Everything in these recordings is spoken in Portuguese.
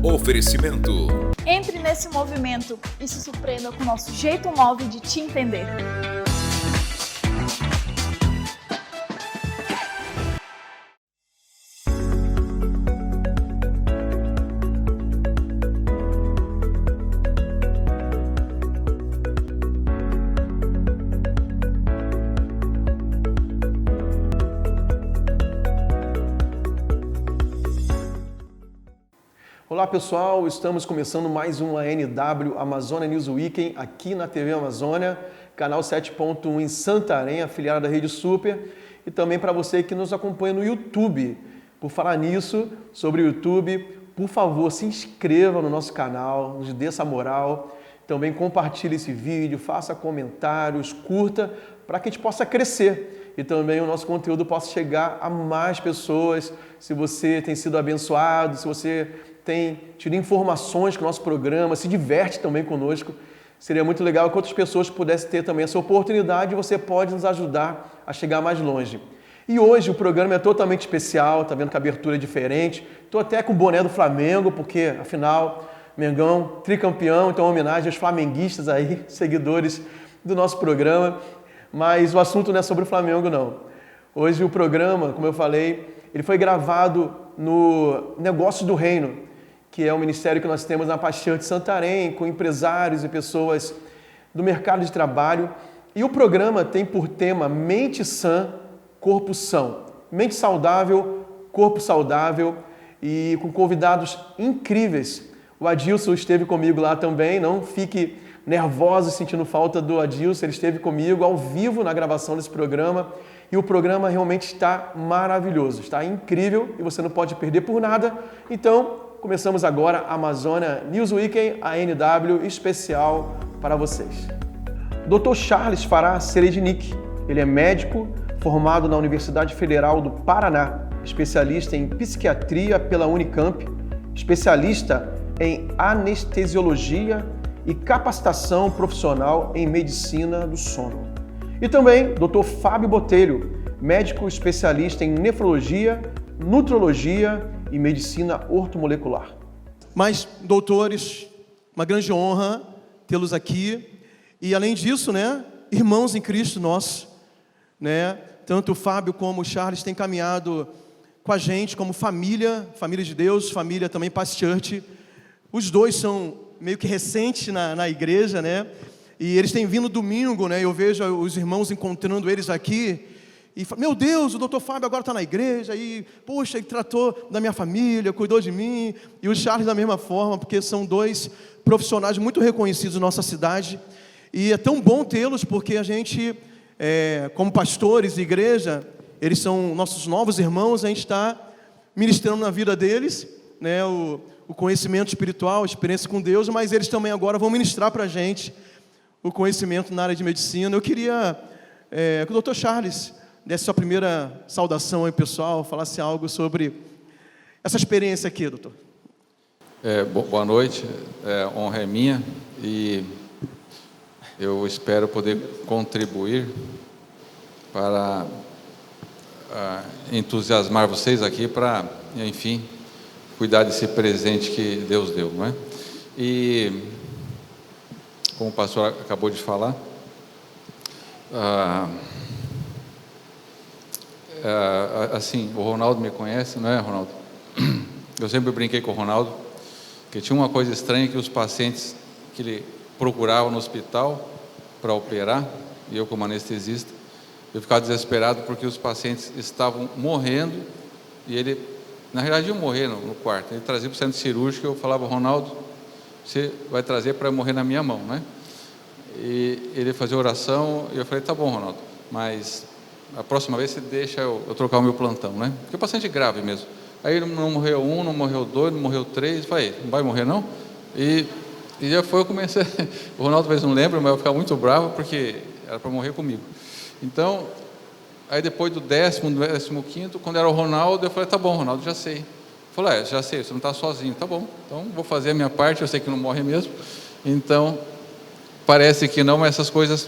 Oferecimento. Entre nesse movimento e se surpreenda com o nosso jeito móvel de te entender. Olá pessoal, estamos começando mais um ANW Amazônia News Weekend aqui na TV Amazônia, canal 7.1 em Santarém, afiliada da Rede Super, e também para você que nos acompanha no YouTube. Por falar nisso, sobre o YouTube, por favor, se inscreva no nosso canal, nos dê essa moral, também compartilhe esse vídeo, faça comentários, curta, para que a gente possa crescer e também o nosso conteúdo possa chegar a mais pessoas. Se você tem sido abençoado, se você tem tido informações com o nosso programa, se diverte também conosco, seria muito legal que outras pessoas pudessem ter também essa oportunidade e você pode nos ajudar a chegar mais longe. E hoje o programa é totalmente especial, tá vendo que a abertura é diferente, estou até com o boné do Flamengo, porque afinal, Mengão, tricampeão, então homenagem aos flamenguistas aí, seguidores do nosso programa, mas o assunto não é sobre o Flamengo não. Hoje o programa, como eu falei, ele foi gravado no Negócios do Reino, que é um ministério que nós temos na Paixão de Santarém, com empresários e pessoas do mercado de trabalho. E o programa tem por tema Mente Sã, Corpo São. Mente saudável, corpo saudável, e com convidados incríveis. O Adilson esteve comigo lá também, não fique nervoso sentindo falta do Adilson, ele esteve comigo ao vivo na gravação desse programa. E o programa realmente está maravilhoso, está incrível e você não pode perder por nada. Então, começamos agora a Amazônia News Weekend, ANW, especial para vocês. Dr. Charles Fará Serednik, ele é médico formado na Universidade Federal do Paraná, especialista em psiquiatria pela Unicamp, especialista em anestesiologia e capacitação profissional em medicina do sono. E também Dr. Fábio Botelho, médico especialista em nefrologia, nutrologia e medicina ortomolecular. Mas, doutores, uma grande honra tê-los aqui. E, além disso, irmãos em Cristo nossos, tanto o Fábio como o Charles têm caminhado com a gente como família, família de Deus, família também Paz Church. Os dois são meio que recentes na igreja, E eles têm vindo domingo, Eu vejo os irmãos encontrando eles aqui. E meu Deus, o doutor Fábio agora está na igreja. E, poxa, ele tratou da minha família, cuidou de mim. E o Charles da mesma forma, porque são dois profissionais muito reconhecidos na nossa cidade. E é tão bom tê-los, porque a gente, como pastores de igreja, eles são nossos novos irmãos. A gente está ministrando na vida deles, o conhecimento espiritual, a experiência com Deus. Mas eles também agora vão ministrar para a gente o conhecimento na área de medicina. Eu queria que o doutor Charles desse sua primeira saudação aí, pessoal, falasse algo sobre essa experiência aqui, doutor. Boa noite, honra é minha e eu espero poder contribuir para entusiasmar vocês aqui para, enfim, cuidar desse presente que Deus deu, não é? E como o pastor acabou de falar, assim, o Ronaldo me conhece, não é, Ronaldo? Eu sempre brinquei com o Ronaldo, que tinha uma coisa estranha, que os pacientes que ele procurava no hospital para operar, e eu como anestesista, eu ficava desesperado porque os pacientes estavam morrendo, e ele, na realidade, iam morrer no quarto. Ele trazia para o centro cirúrgico, eu falava, Ronaldo, você vai trazer para morrer na minha mão, E ele fazia oração, e eu falei, tá bom, Ronaldo, mas a próxima vez você deixa eu trocar o meu plantão, Porque o paciente é grave mesmo. Aí ele não morreu um, não morreu dois, não morreu três. Eu falei, não vai morrer não? E já foi, eu comecei, o Ronaldo talvez não lembre, mas eu ficava muito bravo, porque era para morrer comigo. Então, aí depois do 15º, quando era o Ronaldo, eu falei, tá bom, Ronaldo, já sei. Ele falou, já sei, você não está sozinho. Tá bom, então vou fazer a minha parte, eu sei que não morre mesmo. Então, parece que não, mas essas coisas,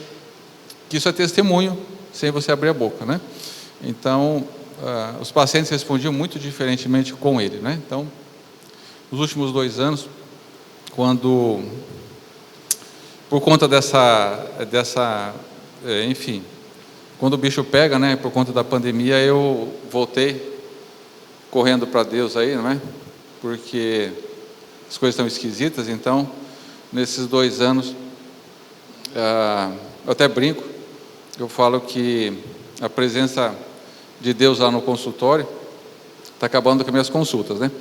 que isso é testemunho, sem você abrir a boca, Então, os pacientes respondiam muito diferentemente com ele, Então, nos últimos 2 anos, quando, por conta enfim, quando o bicho pega, né, por conta da pandemia, eu voltei correndo para Deus aí, não é? Porque as coisas estão esquisitas. Então, nesses 2 anos, eu até brinco, eu falo que a presença de Deus lá no consultório está acabando com as minhas consultas, né?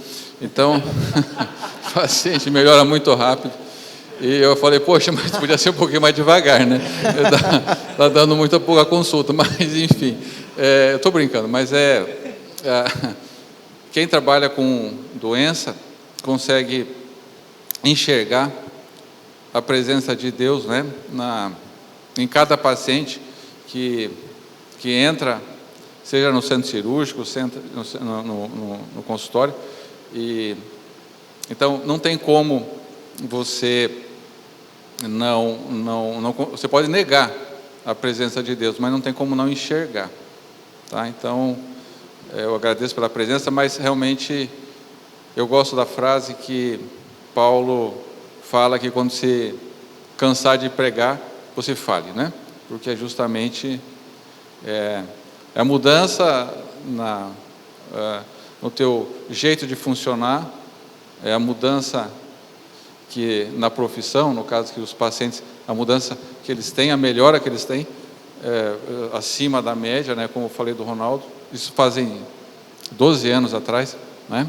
Então, o paciente melhora muito rápido. E eu falei, poxa, mas podia ser um pouquinho mais devagar, né? Está dando muito pouca consulta, mas enfim, eu estou brincando, mas quem trabalha com doença consegue enxergar a presença de Deus, né, em cada paciente que entra, seja no centro cirúrgico, no consultório. E então não tem como você você pode negar a presença de Deus, mas não tem como não enxergar, tá? Então eu agradeço pela presença, mas realmente eu gosto da frase que Paulo fala, que quando se cansar de pregar, você fale, né? Porque é justamente a mudança no teu jeito de funcionar, é a mudança que na profissão, no caso que os pacientes, a mudança que eles têm, a melhora que eles têm, acima da média, né? Como eu falei do Ronaldo, isso fazem 12 anos atrás, né?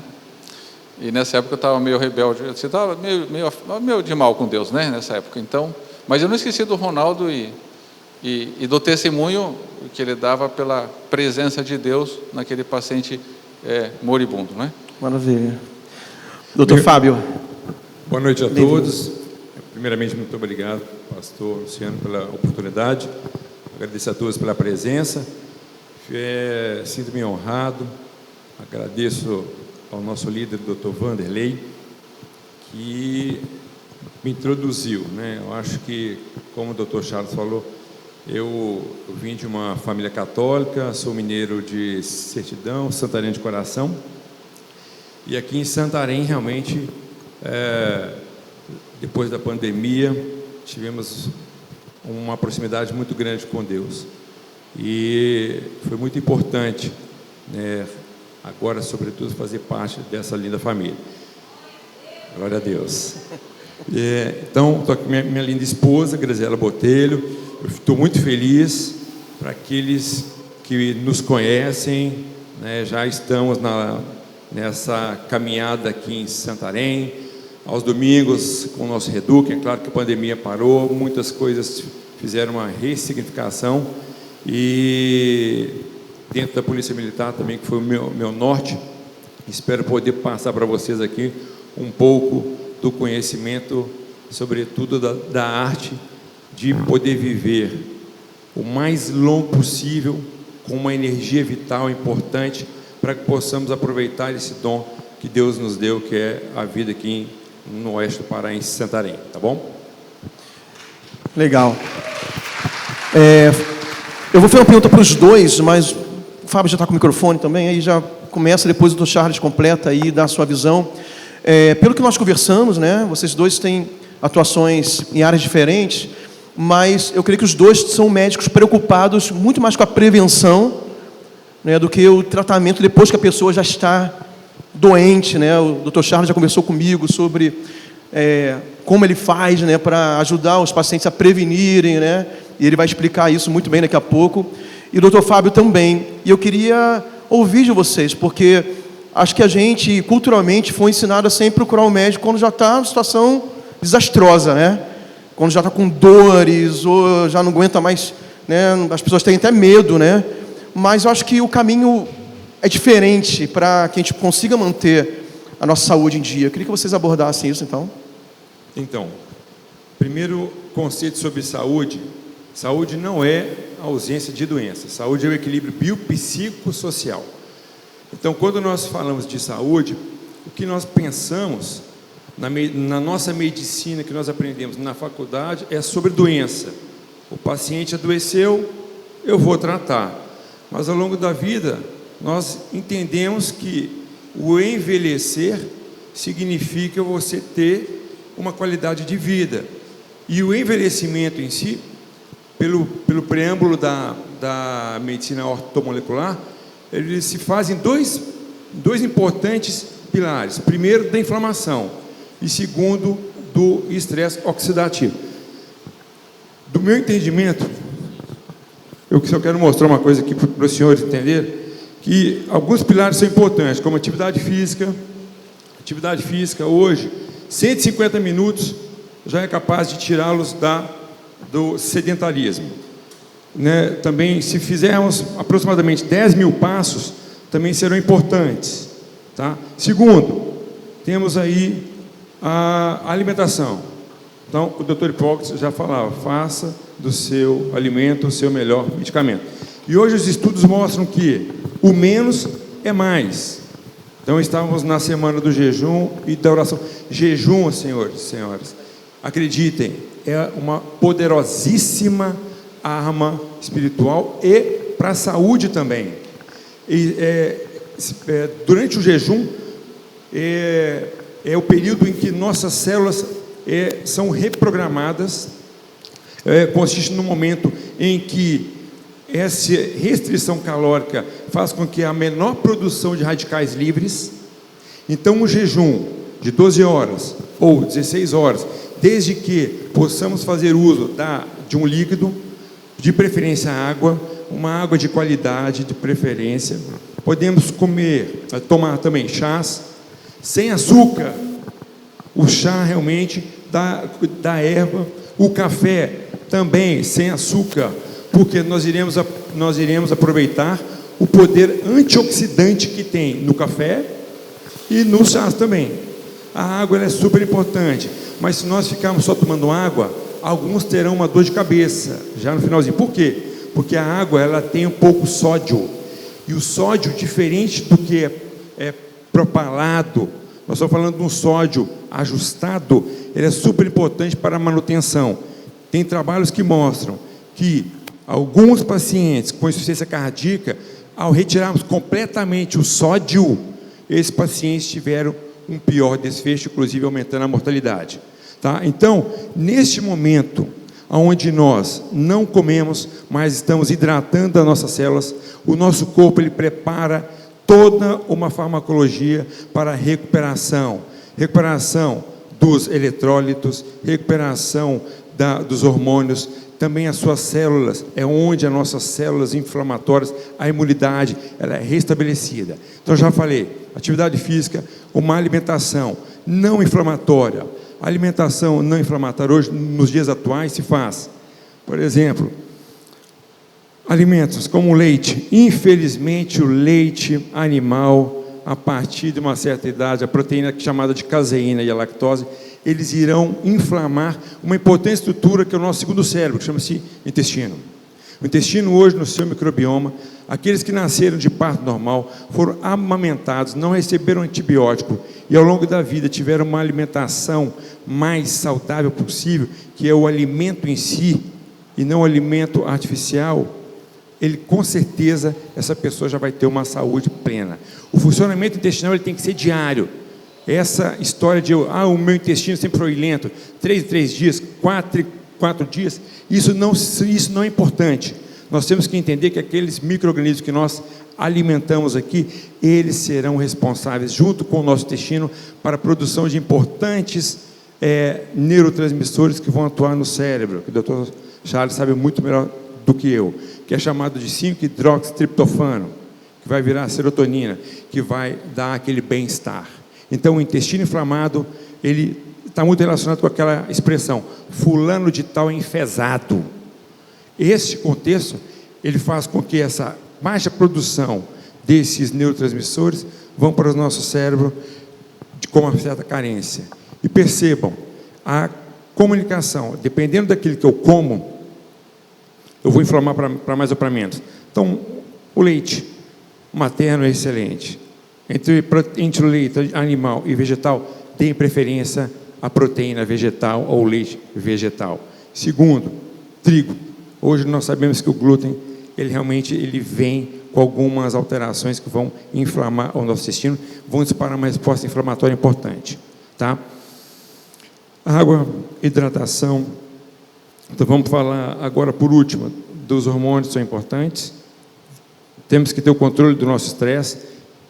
E nessa época eu estava meio rebelde, você estava meio de mal com Deus, né? Nessa época. Então, mas eu não esqueci do Ronaldo e do testemunho que ele dava pela presença de Deus naquele paciente moribundo, né? Maravilha. Doutor Fábio. Boa noite a todos. Primeiramente, muito obrigado, pastor Luciano, pela oportunidade. Agradeço a todos pela presença. Sinto-me honrado. Agradeço ao nosso líder, Dr. Vanderlei, que me introduziu, né? Eu acho que, como o Dr. Charles falou, eu vim de uma família católica, sou mineiro de certidão, santarém de coração, e aqui em Santarém, realmente, depois da pandemia, tivemos uma proximidade muito grande com Deus, e foi muito importante, né, agora, sobretudo, fazer parte dessa linda família. Glória a Deus. Então, estou aqui com minha linda esposa, Graziela Botelho. Eu estou muito feliz. Para aqueles que nos conhecem, né, já estamos nessa caminhada aqui em Santarém, aos domingos com o nosso Reduc. É claro que a pandemia parou, muitas coisas fizeram uma ressignificação, e dentro da Polícia Militar também, que foi o meu norte. Espero poder passar para vocês aqui um pouco do conhecimento, sobretudo da arte de poder viver o mais longo possível, com uma energia vital importante, para que possamos aproveitar esse dom que Deus nos deu, que é a vida aqui no oeste do Pará, em Santarém. Tá bom? Legal. Eu vou fazer uma pergunta para os dois, mas o Fábio já está com o microfone também, aí já começa, depois o Dr. Charles completa aí, dá a sua visão. Pelo que nós conversamos, né, vocês dois têm atuações em áreas diferentes, mas eu creio que os dois são médicos preocupados muito mais com a prevenção, né, do que o tratamento depois que a pessoa já está doente, né? O Dr. Charles já conversou comigo sobre como ele faz, né, para ajudar os pacientes a prevenirem, né? E ele vai explicar isso muito bem daqui a pouco. E o Dr. Fábio também. E eu queria ouvir de vocês, porque acho que a gente, culturalmente, foi ensinado a sempre procurar um médico quando já está numa situação desastrosa, né? Quando já está com dores, ou já não aguenta mais, né? As pessoas têm até medo, né? Mas eu acho que o caminho é diferente para que a gente consiga manter a nossa saúde em dia. Eu queria que vocês abordassem isso, então. Então, primeiro conceito sobre saúde. Saúde não é a ausência de doença. Saúde é o equilíbrio biopsicossocial. Então, quando nós falamos de saúde, o que nós pensamos na nossa medicina, que nós aprendemos na faculdade, é sobre doença. O paciente adoeceu, eu vou tratar. Mas ao longo da vida, nós entendemos que o envelhecer significa você ter uma qualidade de vida. E o envelhecimento em si, pelo preâmbulo da medicina ortomolecular, ele se faz em dois importantes pilares. Primeiro, da inflamação, e segundo, do estresse oxidativo. Do meu entendimento, eu só quero mostrar uma coisa aqui para os senhores entenderem, que alguns pilares são importantes, como atividade física. Atividade física hoje, 150 minutos já é capaz de tirá-los do sedentarismo, né? Também, se fizermos aproximadamente 10 mil passos, também serão importantes, tá? Segundo, temos aí a alimentação. Então, o Dr. Hipócrates já falava, faça do seu alimento o seu melhor medicamento. E hoje os estudos mostram que o menos é mais. Então, estávamos na semana do jejum e da oração. Jejum, senhores e senhoras, acreditem, é uma poderosíssima arma espiritual e para a saúde também. Durante o jejum, é o período em que nossas células são reprogramadas, consiste no momento em que essa restrição calórica faz com que a menor produção de radicais livres. Então, o jejum de 12 horas ou 16 horas, desde que possamos fazer uso de um líquido, de preferência água, uma água de qualidade, de preferência. Podemos tomar também chás sem açúcar. O chá realmente da erva, o café também sem açúcar, porque nós iremos aproveitar o poder antioxidante que tem no café e no chá também. A água ela é super importante, mas se nós ficarmos só tomando água, alguns terão uma dor de cabeça já no finalzinho. Por quê? Porque a água ela tem um pouco sódio, e o sódio, diferente do que é propalado, nós estamos falando de um sódio ajustado, ele é super importante para a manutenção. Tem trabalhos que mostram que alguns pacientes com insuficiência cardíaca, ao retirarmos completamente o sódio, esses pacientes tiveram um pior desfecho, inclusive aumentando a mortalidade. Tá? Então, neste momento, onde nós não comemos, mas estamos hidratando as nossas células, o nosso corpo ele prepara toda uma farmacologia para a recuperação dos eletrólitos, recuperação dos hormônios, também as suas células, é onde as nossas células inflamatórias, a imunidade, ela é restabelecida. Então, já falei, atividade física, uma alimentação não inflamatória. A alimentação não inflamatória hoje, nos dias atuais, se faz, por exemplo, alimentos como o leite. Infelizmente, o leite animal, a partir de uma certa idade, a proteína chamada de caseína e a lactose, eles irão inflamar uma importante estrutura que é o nosso segundo cérebro, que chama-se intestino. O intestino hoje, no seu microbioma, aqueles que nasceram de parto normal, foram amamentados, não receberam antibiótico e ao longo da vida tiveram uma alimentação mais saudável possível, que é o alimento em si e não o alimento artificial, ele com certeza, essa pessoa já vai ter uma saúde plena. O funcionamento intestinal ele tem que ser diário. Essa história de o meu intestino sempre foi lento, 3 em 3 dias, 4 em 4 dias, isso não é importante. Nós temos que entender que aqueles micro-organismos que nós alimentamos aqui, eles serão responsáveis, junto com o nosso intestino, para a produção de importantes neurotransmissores que vão atuar no cérebro, que o Dr. Charles sabe muito melhor do que eu, que é chamado de 5-hidroxitriptofano, que vai virar serotonina, que vai dar aquele bem-estar. Então, o intestino inflamado, ele está muito relacionado com aquela expressão, fulano de tal enfesado. Esse contexto, ele faz com que essa baixa produção desses neurotransmissores vão para o nosso cérebro com uma certa carência. E percebam, a comunicação, dependendo daquilo que eu como, eu vou inflamar para mais ou para menos. Então, o leite materno é excelente. Entre o leite animal e vegetal, tem preferência a proteína vegetal ou leite vegetal. Segundo, trigo. Hoje nós sabemos que o glúten, ele realmente vem com algumas alterações que vão inflamar o nosso intestino, vão disparar uma resposta inflamatória importante, tá? Água, hidratação. Então vamos falar agora, por último, dos hormônios que são importantes. Temos que ter o controle do nosso estresse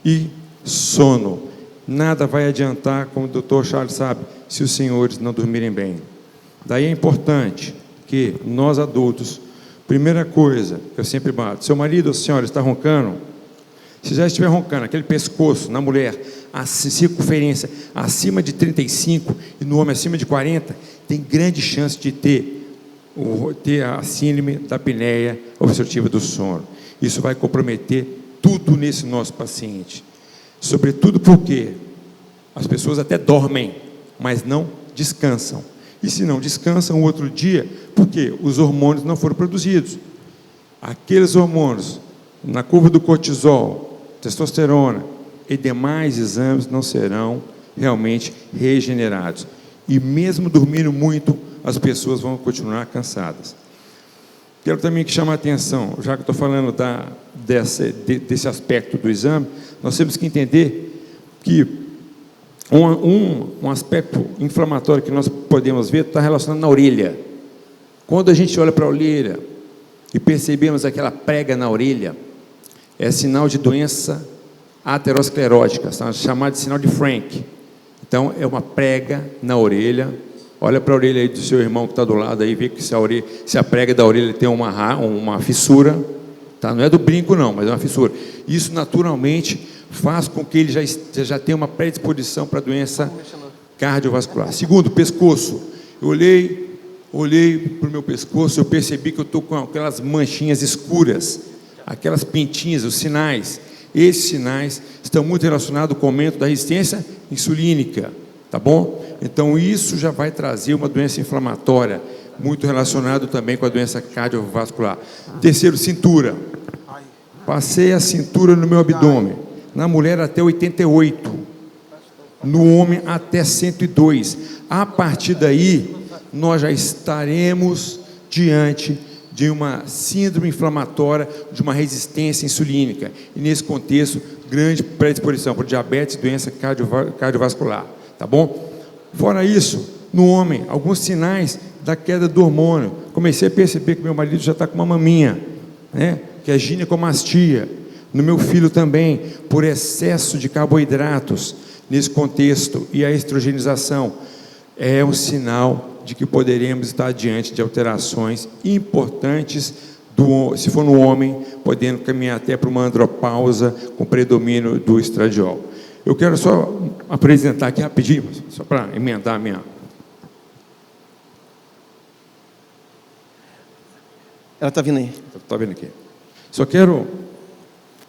e sono. Nada vai adiantar, como o Dr. Charles sabe, se os senhores não dormirem bem. Daí é importante que nós adultos, primeira coisa, eu sempre bato, seu marido ou senhora está roncando, se já estiver roncando, aquele pescoço na mulher, a circunferência acima de 35 e no homem acima de 40, tem grande chance de ter a síndrome da apneia obstrutiva do sono. Isso vai comprometer tudo nesse nosso paciente. Sobretudo porque as pessoas até dormem, mas não descansam. E se não descansam, outro dia, porque os hormônios não foram produzidos. Aqueles hormônios, na curva do cortisol, testosterona e demais exames não serão realmente regenerados. E mesmo dormindo muito, as pessoas vão continuar cansadas. Quero também que chame a atenção, já que estou falando desse aspecto do exame, nós temos que entender que um aspecto inflamatório que nós podemos ver está relacionado na orelha. Quando a gente olha para a orelha e percebemos aquela prega na orelha, é sinal de doença aterosclerótica, chamada de sinal de Frank. Então, é uma prega na orelha. Olha para a orelha aí do seu irmão que está do lado aí, vê que se a prega da orelha tem uma fissura, tá? Não é do brinco não, mas é uma fissura. Isso naturalmente faz com que ele já tenha uma predisposição para a doença cardiovascular. Segundo, pescoço. Eu olhei para o meu pescoço, eu percebi que eu estou com aquelas manchinhas escuras, aquelas pintinhas, os sinais. Esses sinais estão muito relacionados com o aumento da resistência insulínica, tá bom? Então isso já vai trazer uma doença inflamatória, muito relacionado também com a doença cardiovascular. Terceiro, cintura. Passei a cintura no meu abdômen. Na mulher até 88, no homem até 102. A partir daí, nós já estaremos diante de uma síndrome inflamatória, de uma resistência insulínica. E nesse contexto, grande predisposição para diabetes e doença cardiovascular. Tá bom? Fora isso, no homem, alguns sinais da queda do hormônio. Comecei a perceber que meu marido já está com uma maminha, né? Que é ginecomastia. No meu filho também, por excesso de carboidratos nesse contexto, e a estrogenização é um sinal de que poderemos estar diante de alterações importantes, se for no homem, podendo caminhar até para uma andropausa com predomínio do estradiol. Eu quero só apresentar aqui rapidinho, só para emendar a minha... Ela está vindo aí. Está vindo aqui. Só quero,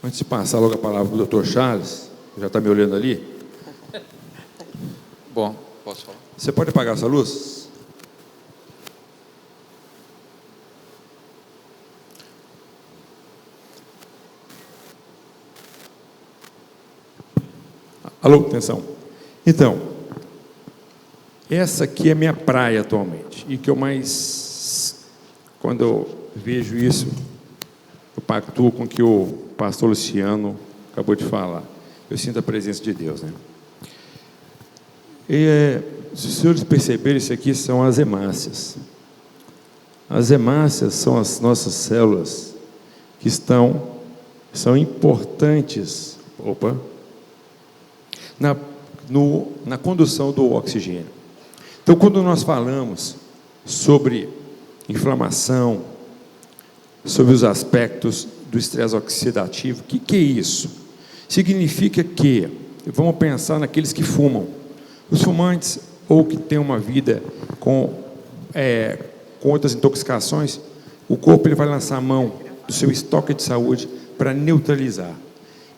antes de passar logo a palavra para o Dr. Charles, que já está me olhando ali. Bom, posso falar? Você pode apagar essa luz? Alô, atenção. Então, essa aqui é minha praia atualmente. E que eu mais, quando eu vejo isso, eu pactuo com o que o pastor Luciano acabou de falar. Eu sinto a presença de Deus, né? E, se os senhores perceberem, isso aqui são as hemácias. As hemácias são as nossas células que são importantes na condução do oxigênio. Então, quando nós falamos sobre inflamação, sobre os aspectos do estresse oxidativo, o que é isso? Significa que, vamos pensar naqueles que fumam. Os fumantes, ou que têm uma vida com outras intoxicações, o corpo ele vai lançar a mão do seu estoque de saúde para neutralizar.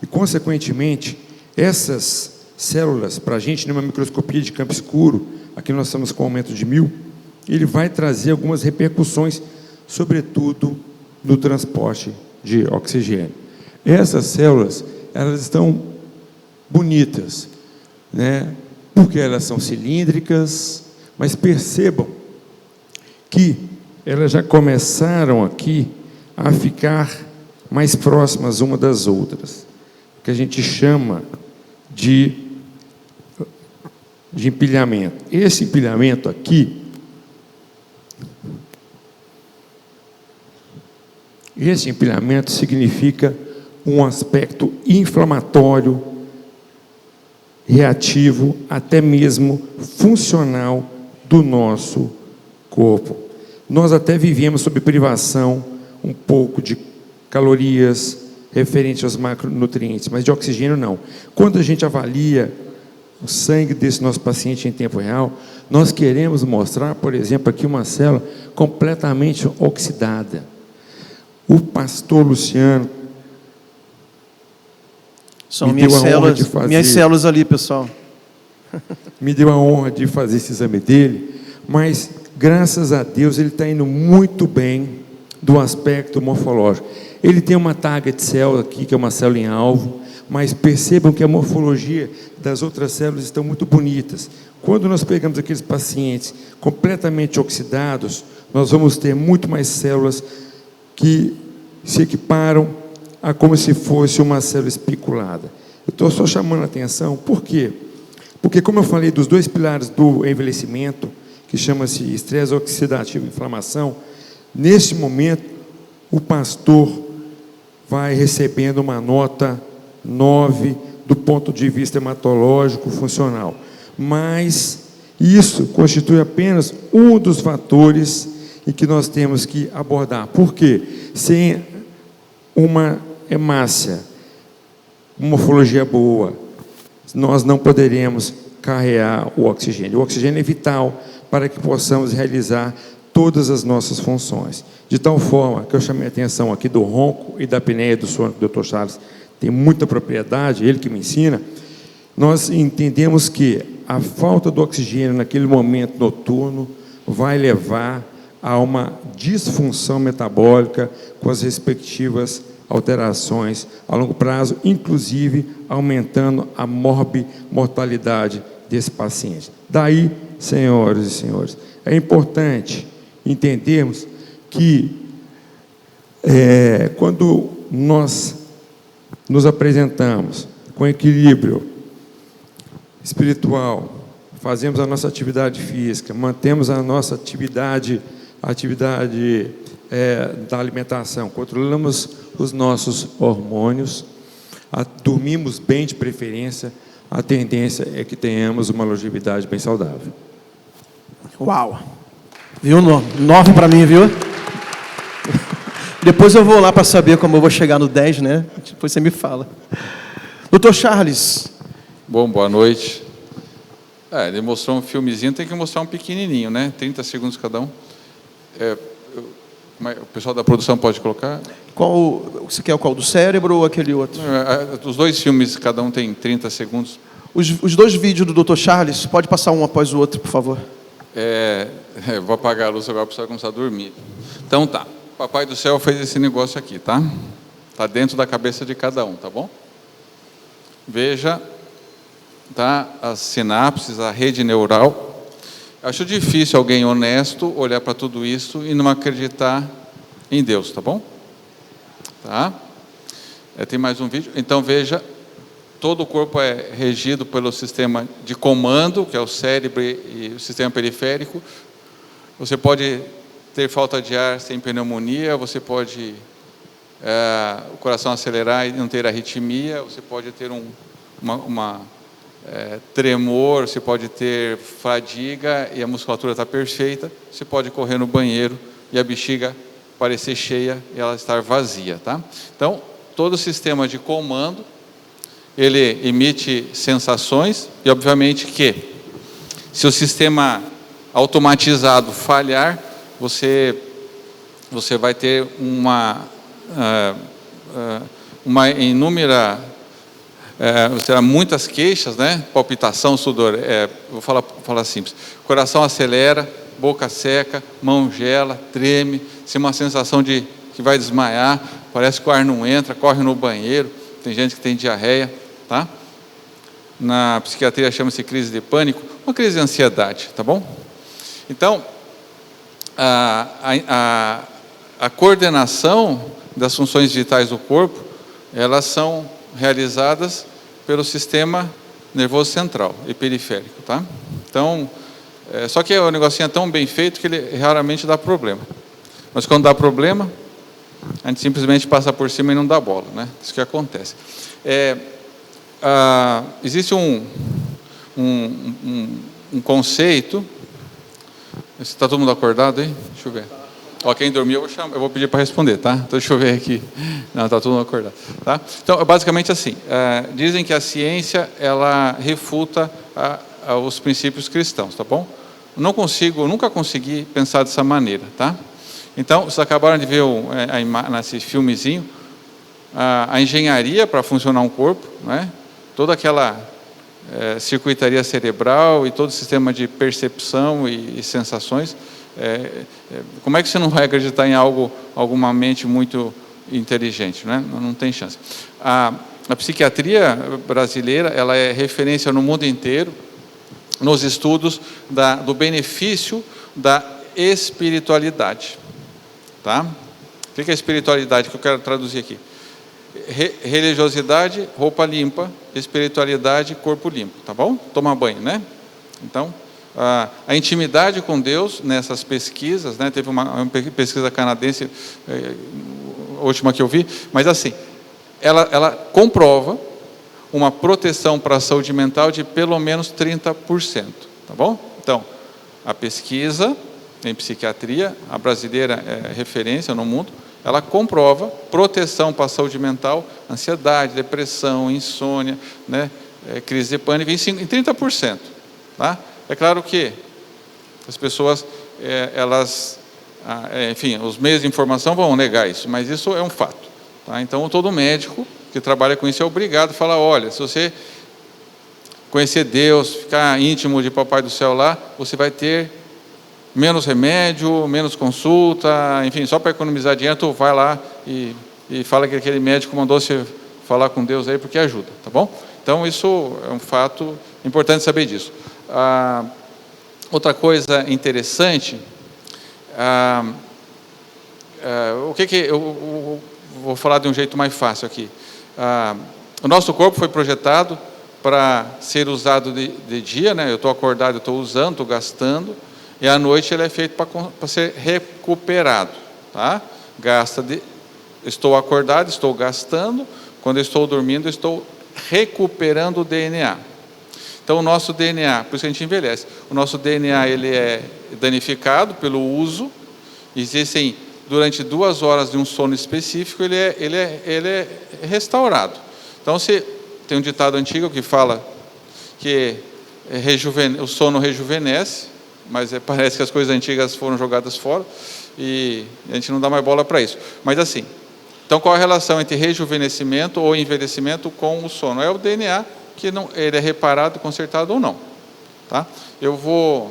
E, consequentemente, essas células, para a gente, numa microscopia de campo escuro, aqui nós estamos com aumento de 1000, ele vai trazer algumas repercussões, sobretudo no transporte de oxigênio. Essas células, elas estão bonitas, né? Porque elas são cilíndricas, mas percebam que elas já começaram aqui a ficar mais próximas uma das outras, que a gente chama de empilhamento. Esse empilhamento aqui, esse empilhamento significa um aspecto inflamatório, reativo, até mesmo funcional do nosso corpo. Nós até vivemos sob privação um pouco de calorias referentes aos macronutrientes, mas de oxigênio não. Quando a gente avalia o sangue desse nosso paciente em tempo real, nós queremos mostrar, por exemplo, aqui uma célula completamente oxidada. O pastor Luciano São minhas células ali, pessoal. Me deu a honra de fazer esse exame dele, mas graças a Deus ele está indo muito bem do aspecto morfológico. Ele tem uma target cell aqui, que é uma célula em alvo, mas percebam que a morfologia das outras células estão muito bonitas. Quando nós pegamos aqueles pacientes completamente oxidados, nós vamos ter muito mais células que se equiparam a como se fosse uma célula espiculada. Eu estou só chamando a atenção, por quê? Porque, como eu falei, dos dois pilares do envelhecimento, que chama-se estresse oxidativo e inflamação, nesse momento, o pastor vai recebendo uma nota 9 do ponto de vista hematológico funcional. Mas isso constitui apenas um dos fatores em que nós temos que abordar. Por quê? Sem uma hemácia, uma morfologia boa, nós não poderemos carregar o oxigênio. O oxigênio é vital para que possamos realizar todas as nossas funções. De tal forma que eu chamei a atenção aqui do ronco e da apneia do sono, que o Dr. Charles tem muita propriedade, ele que me ensina. Nós entendemos que a falta do oxigênio naquele momento noturno vai levar a uma disfunção metabólica com as respectivas alterações a longo prazo, inclusive aumentando a morbimortalidade desse paciente. Daí, senhoras e senhores, é importante entendermos que quando nós nos apresentamos com equilíbrio espiritual, fazemos a nossa atividade física, mantemos a nossa atividade da alimentação, controlamos os nossos hormônios, dormimos bem de preferência, a tendência é que tenhamos uma longevidade bem saudável. Uau! Viu? 9 para mim, viu? Depois eu vou lá para saber como eu vou chegar no 10, né? Depois você me fala. Dr. Charles. Bom, boa noite. Ele mostrou um filmezinho, tem que mostrar um pequenininho, né? 30 segundos cada um. O pessoal da produção pode colocar? Você quer qual? Do cérebro ou aquele outro? Os dois filmes, cada um tem 30 segundos. Os dois vídeos do Dr. Charles, pode passar um após o outro, por favor. Vou apagar a luz agora para o pessoal começar a dormir. Então tá, Papai do Céu fez esse negócio aqui, tá? Tá dentro da cabeça de cada um, tá bom? Veja, tá? As sinapses, a rede neural. Acho difícil alguém honesto olhar para tudo isso e não acreditar em Deus, tá bom? Tá? Tem mais um vídeo. Então veja, todo o corpo é regido pelo sistema de comando, que é o cérebro e o sistema periférico. Você pode ter falta de ar sem pneumonia, você pode o coração acelerar e não ter arritmia, você pode ter tremor, você pode ter fadiga e a musculatura está perfeita, você pode correr no banheiro e a bexiga parecer cheia e ela estar vazia, tá? Então, todo o sistema de comando, ele emite sensações e, obviamente, que se o sistema automatizado falhar, você vai ter uma inúmera... você terá muitas queixas, né? Palpitação, sudor, vou falar simples. Coração acelera, boca seca, mão gela, treme, tem uma sensação de que vai desmaiar, parece que o ar não entra, corre no banheiro, tem gente que tem diarreia, tá? Na psiquiatria chama-se crise de pânico, uma crise de ansiedade, tá bom? Então, a coordenação das funções vitais do corpo, elas são realizadas pelo sistema nervoso central e periférico, tá? Então, só que o negocinho é tão bem feito que ele raramente dá problema. Mas quando dá problema, a gente simplesmente passa por cima e não dá bola, né? Isso que acontece. Existe um conceito. Está todo mundo acordado aí? Deixa eu ver. Ó, quem dormiu, eu vou pedir para responder, tá? Então, deixa eu ver aqui. Não, está todo mundo acordado. Tá? Então, basicamente assim, dizem que a ciência, ela refuta os princípios cristãos, tá bom? Nunca consegui pensar dessa maneira, tá? Então, vocês acabaram de ver nesse filmezinho, a engenharia para funcionar um corpo, né? Toda aquela circuitaria cerebral e todo o sistema de percepção e sensações. Como é que você não vai acreditar em alguma mente muito inteligente, né? Não tem chance. A psiquiatria brasileira, ela é referência no mundo inteiro nos estudos do benefício da espiritualidade, tá? O que é espiritualidade que eu quero traduzir aqui? Religiosidade, roupa limpa; espiritualidade, corpo limpo, tá bom? Tomar banho, né? Então, a intimidade com Deus nessas pesquisas, né? Teve uma pesquisa canadense, a última que eu vi, mas assim, ela comprova uma proteção para a saúde mental de pelo menos 30%, tá bom? Então, a pesquisa em psiquiatria, a brasileira é referência no mundo, ela comprova proteção para a saúde mental, ansiedade, depressão, insônia, né? Crise de pânico, em 30%, tá? É claro que as pessoas, enfim, os meios de informação vão negar isso, mas isso é um fato, tá? Então, todo médico que trabalha com isso é obrigado a falar: olha, se você conhecer Deus, ficar íntimo de Papai do Céu lá, você vai ter menos remédio, menos consulta, enfim, só para economizar dinheiro, tu vai lá e fala que aquele médico mandou você falar com Deus aí, porque ajuda, tá bom? Então, isso é um fato importante saber disso. Outra coisa interessante, eu vou falar de um jeito mais fácil aqui. O nosso corpo foi projetado para ser usado de dia, né? Eu estou acordado, eu estou usando, estou gastando, e à noite ele é feito para ser recuperado, tá? Estou acordado, estou gastando; quando eu estou dormindo, eu estou recuperando o DNA. Então, o nosso DNA, por isso que a gente envelhece, o nosso DNA ele é danificado pelo uso. Existem, durante 2 horas de um sono específico, ele é restaurado. Então, tem um ditado antigo que fala que o sono rejuvenesce, mas parece que as coisas antigas foram jogadas fora e a gente não dá mais bola para isso. Mas assim, então qual a relação entre rejuvenescimento ou envelhecimento com o sono? É o DNA, que ele é reparado, consertado ou não, tá? Eu vou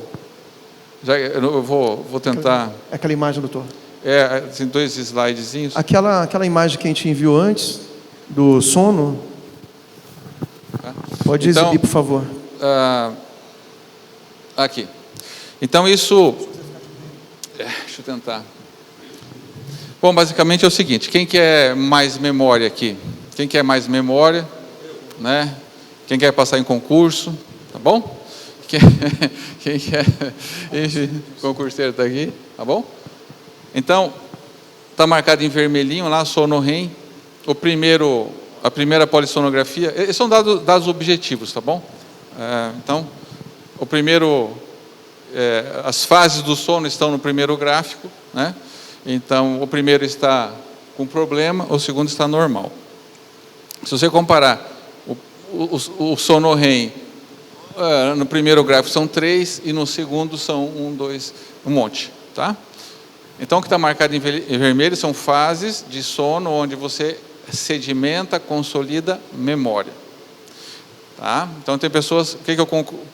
tentar. Aquela imagem, doutor. Tem 2 slidezinhos. Aquela imagem que a gente enviou antes do sono. Tá? Pode exibir, por favor. Aqui. Então isso. Deixa eu tentar. Bom, basicamente é o seguinte: quem quer mais memória aqui? Quem quer mais memória, né? Quem quer passar em concurso, tá bom? Quem quer... O concurseiro está aqui, tá bom? Então, está marcado em vermelhinho lá, sono REM. A primeira polissonografia, esses são dados objetivos, tá bom? Então, o primeiro... as fases do sono estão no primeiro gráfico, né? Então, o primeiro está com problema, o segundo está normal. Se você comparar o sono REM, no primeiro gráfico são 3 e no segundo são 1, 2, um monte, tá? Então, o que está marcado em vermelho são fases de sono onde você sedimenta, consolida memória, tá? Então, tem pessoas, o que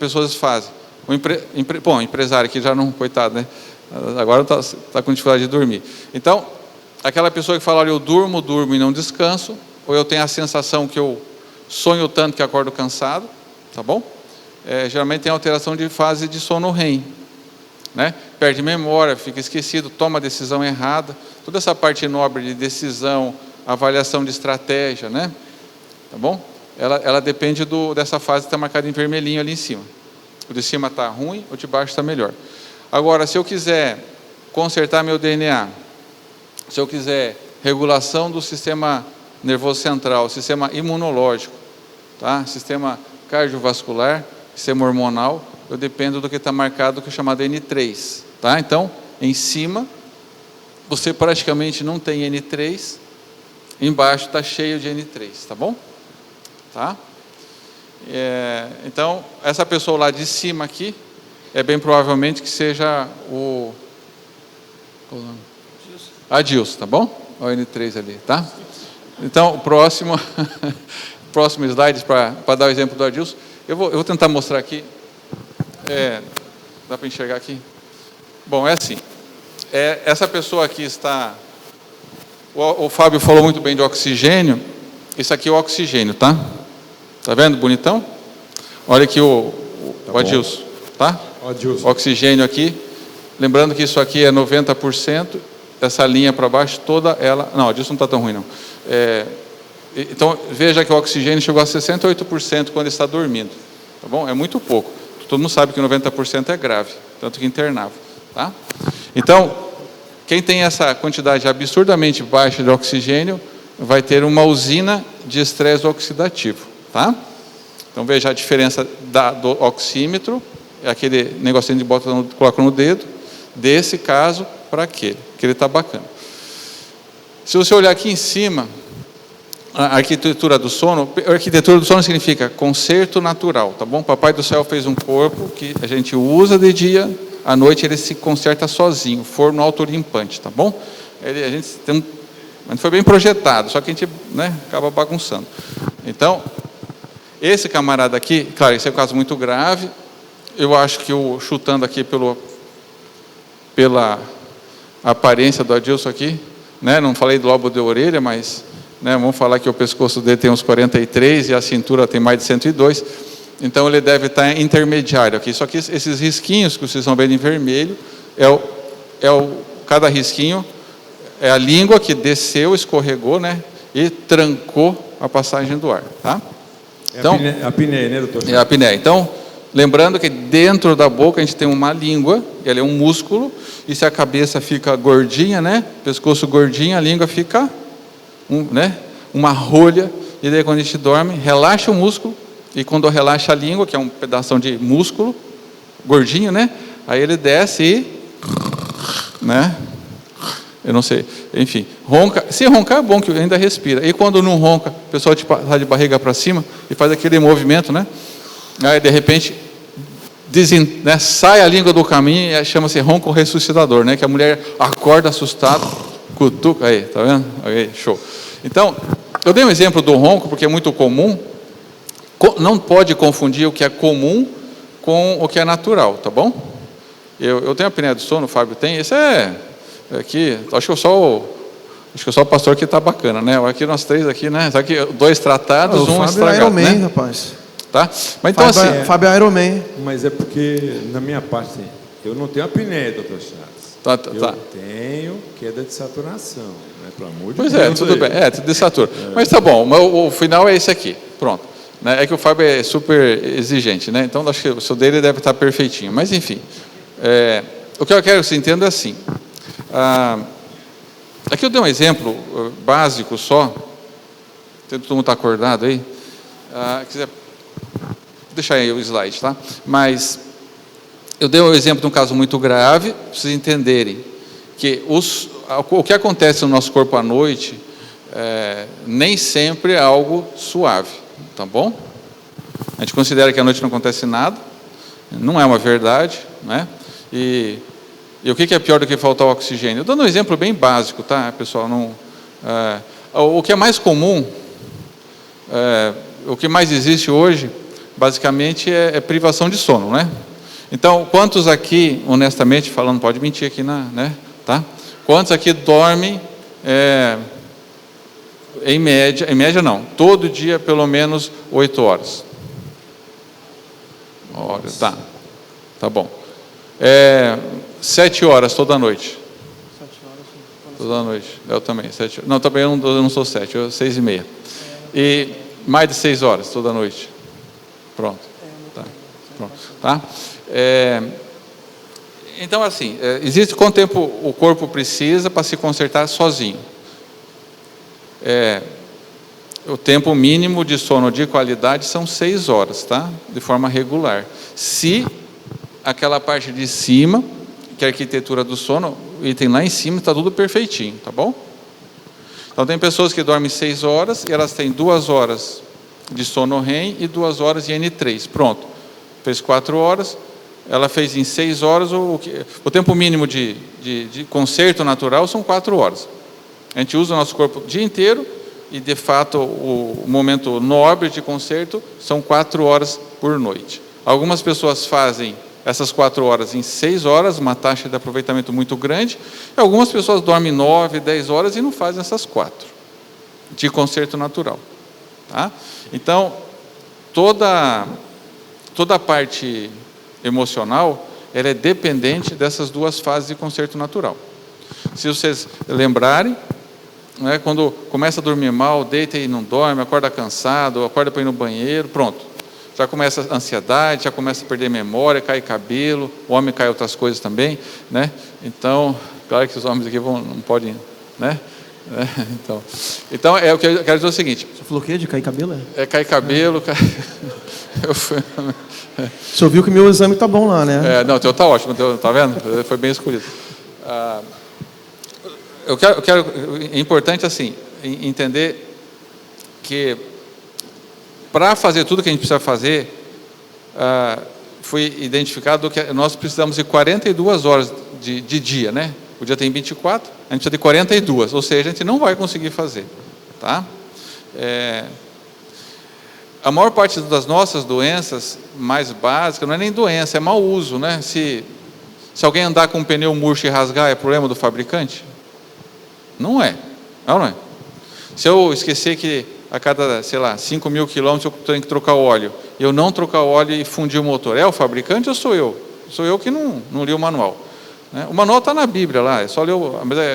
pessoas fazem? Bom, empresário aqui já não, coitado, né? Agora está com dificuldade de dormir. Então, aquela pessoa que fala: olha, eu durmo e não descanso, ou eu tenho a sensação que eu sonho tanto que acordo cansado, tá bom? Geralmente tem alteração de fase de sono REM. né? Perde memória, fica esquecido, toma decisão errada. Toda essa parte nobre de decisão, avaliação de estratégia, né? Tá bom? Ela depende dessa fase que está marcada em vermelhinho ali em cima. O de cima está ruim, o de baixo está melhor. Agora, se eu quiser consertar meu DNA, se eu quiser regulação do sistema nervoso central, sistema imunológico, tá? Sistema cardiovascular, sistema hormonal, eu dependo do que está marcado, que é chamado N3. Tá? Então, em cima, você praticamente não tem N3, embaixo está cheio de N3, tá bom? Tá? Então, essa pessoa lá de cima aqui, é bem provavelmente que seja o Adilson, tá bom? Olha o N3 ali, tá? Então, próximo slide para dar o exemplo do Adilson. Eu vou tentar mostrar aqui. Dá para enxergar aqui? Bom, é assim. Essa pessoa aqui está... O Fábio falou muito bem de oxigênio. Isso aqui é o oxigênio, tá? Tá vendo, bonitão? Olha aqui o Adilson, tá? O oxigênio aqui. Lembrando que isso aqui é 90%. Essa linha para baixo, toda ela... Não, Adilson não está tão ruim, não. Então, veja que o oxigênio chegou a 68% quando está dormindo. Tá bom? É muito pouco. Todo mundo sabe que 90% é grave, tanto que internava. Tá? Então, quem tem essa quantidade absurdamente baixa de oxigênio, vai ter uma usina de estresse oxidativo. Tá? Então, veja a diferença do oxímetro, é aquele negocinho de coloca no dedo, desse caso para aquele está bacana. Se você olhar aqui em cima, a arquitetura do sono significa concerto natural, tá bom? Papai do céu fez um corpo que a gente usa de dia, à noite ele se conserta sozinho, forno autolimpante, tá bom? A gente foi bem projetado, só que a gente, né, acaba bagunçando. Então, esse camarada aqui, claro, esse é um caso muito grave. Eu acho que chutando aqui pela aparência do Adilson aqui, né? Não falei do lobo de orelha, mas, né, vamos falar que o pescoço dele tem uns 43 e a cintura tem mais de 102. Então ele deve estar intermediário aqui. Só que esses risquinhos que vocês estão vendo em vermelho, cada risquinho é a língua que desceu, escorregou, né? E trancou a passagem do ar, tá? Então, a apneia, né, doutor? É a apneia. Então, lembrando que dentro da boca a gente tem uma língua, ela é um músculo, e se a cabeça fica gordinha, né? Pescoço gordinho, a língua fica, né? Uma rolha, e daí quando a gente dorme, relaxa o músculo, e quando relaxa a língua, que é um pedaço de músculo, gordinho, né? Aí ele desce e, né? Eu não sei, enfim, ronca. Se roncar é bom, que ainda respira. E quando não ronca, o pessoal está de barriga para cima e faz aquele movimento, né? Aí de repente né, sai a língua do caminho e chama-se ronco ressuscitador, né? Que a mulher acorda assustada, cutuca, aí, tá vendo? Aí, show. Então, eu dei um exemplo do ronco porque é muito comum. Não pode confundir o que é comum com o que é natural, tá bom? Eu tenho a apneia do sono, o Fábio tem. Esse aqui, acho que só o pastor que está bacana, né? Aqui nós três aqui, né? Aqui 2 tratados, um estragado, Fábio é Iron Man, né? rapaz. Tá? Mas então Fábio é Iron Man. Mas é porque, na minha parte, eu não tenho apneia, doutor Charles. Eu tenho queda de saturação, né? Pelo amor de Deus. Pois é, tudo bem, tudo de satura. Mas tá bom, o final é esse aqui, pronto. É que o Fábio é super exigente, né? Então acho que o seu dele deve estar perfeitinho. Mas enfim, o que eu quero que você entenda é assim. Aqui eu dei um exemplo básico só. Todo mundo está acordado aí. Quiser deixar aí o slide, tá? Mas eu dei um exemplo de um caso muito grave, para vocês entenderem que o que acontece no nosso corpo à noite nem sempre é algo suave, tá bom? A gente considera que à noite não acontece nada, não é uma verdade, né? E o que é pior do que faltar oxigênio? Eu dando um exemplo bem básico, tá, pessoal? O que é mais comum, o que mais existe hoje, basicamente, é privação de sono, né? Então, quantos aqui, honestamente falando, pode mentir aqui, né? Tá? Quantos aqui dormem, em média não, todo dia pelo menos 8 horas? Olha, tá bom. 7 horas toda noite. Toda noite. Eu também. 7 horas. Não, também eu não sou 7, eu 6:30. E mais de 6 horas toda noite. Pronto. Tá. Pronto. Tá? Então, assim, existe quanto tempo o corpo precisa para se consertar sozinho. O tempo mínimo de sono de qualidade são 6 horas, tá? De forma regular. Se aquela parte de cima, que é a arquitetura do sono, o item lá em cima está tudo perfeitinho, tá bom? Então tem pessoas que dormem 6 horas e elas têm 2 horas de sono REM e 2 horas de N3. Pronto. Fez 4 horas, ela fez em 6 horas, o tempo mínimo de conserto natural são 4 horas. A gente usa o nosso corpo o dia inteiro e, de fato, o momento nobre de conserto são 4 horas por noite. Algumas pessoas fazem essas 4 horas em 6 horas, uma taxa de aproveitamento muito grande, e algumas pessoas dormem 9, 10 horas e não fazem essas 4 de conserto natural. Tá? Então, toda a parte emocional, ela é dependente dessas 2 fases de conserto natural. Se vocês lembrarem, né, quando começa a dormir mal, deita e não dorme, acorda cansado, acorda para ir no banheiro, pronto. Já começa a ansiedade, já começa a perder memória, cai cabelo, o homem cai outras coisas também, né? Então, claro que os homens aqui não podem, né? Então o que eu quero dizer é o seguinte. Você falou o quê? De cair cabelo? Cai cabelo, O senhor viu que meu exame tá bom lá, né? Não, o teu tá ótimo, tá vendo? Foi bem escolhido. É importante, assim, entender que para fazer tudo que a gente precisa fazer, foi identificado que nós precisamos de 42 horas de dia, né? O dia tem 24, a gente precisa de 42, ou seja, a gente não vai conseguir fazer, tá? A maior parte das nossas doenças mais básicas não é nem doença, é mau uso, né? Se alguém andar com um pneu murcho e rasgar, é problema do fabricante? Não é. Não é. Se eu esquecer que a cada, 5 mil quilômetros eu tenho que trocar o óleo, e eu não trocar o óleo e fundir o motor, é o fabricante ou sou eu? Sou eu que não li o manual. Né? O manual está na Bíblia lá, é só ler,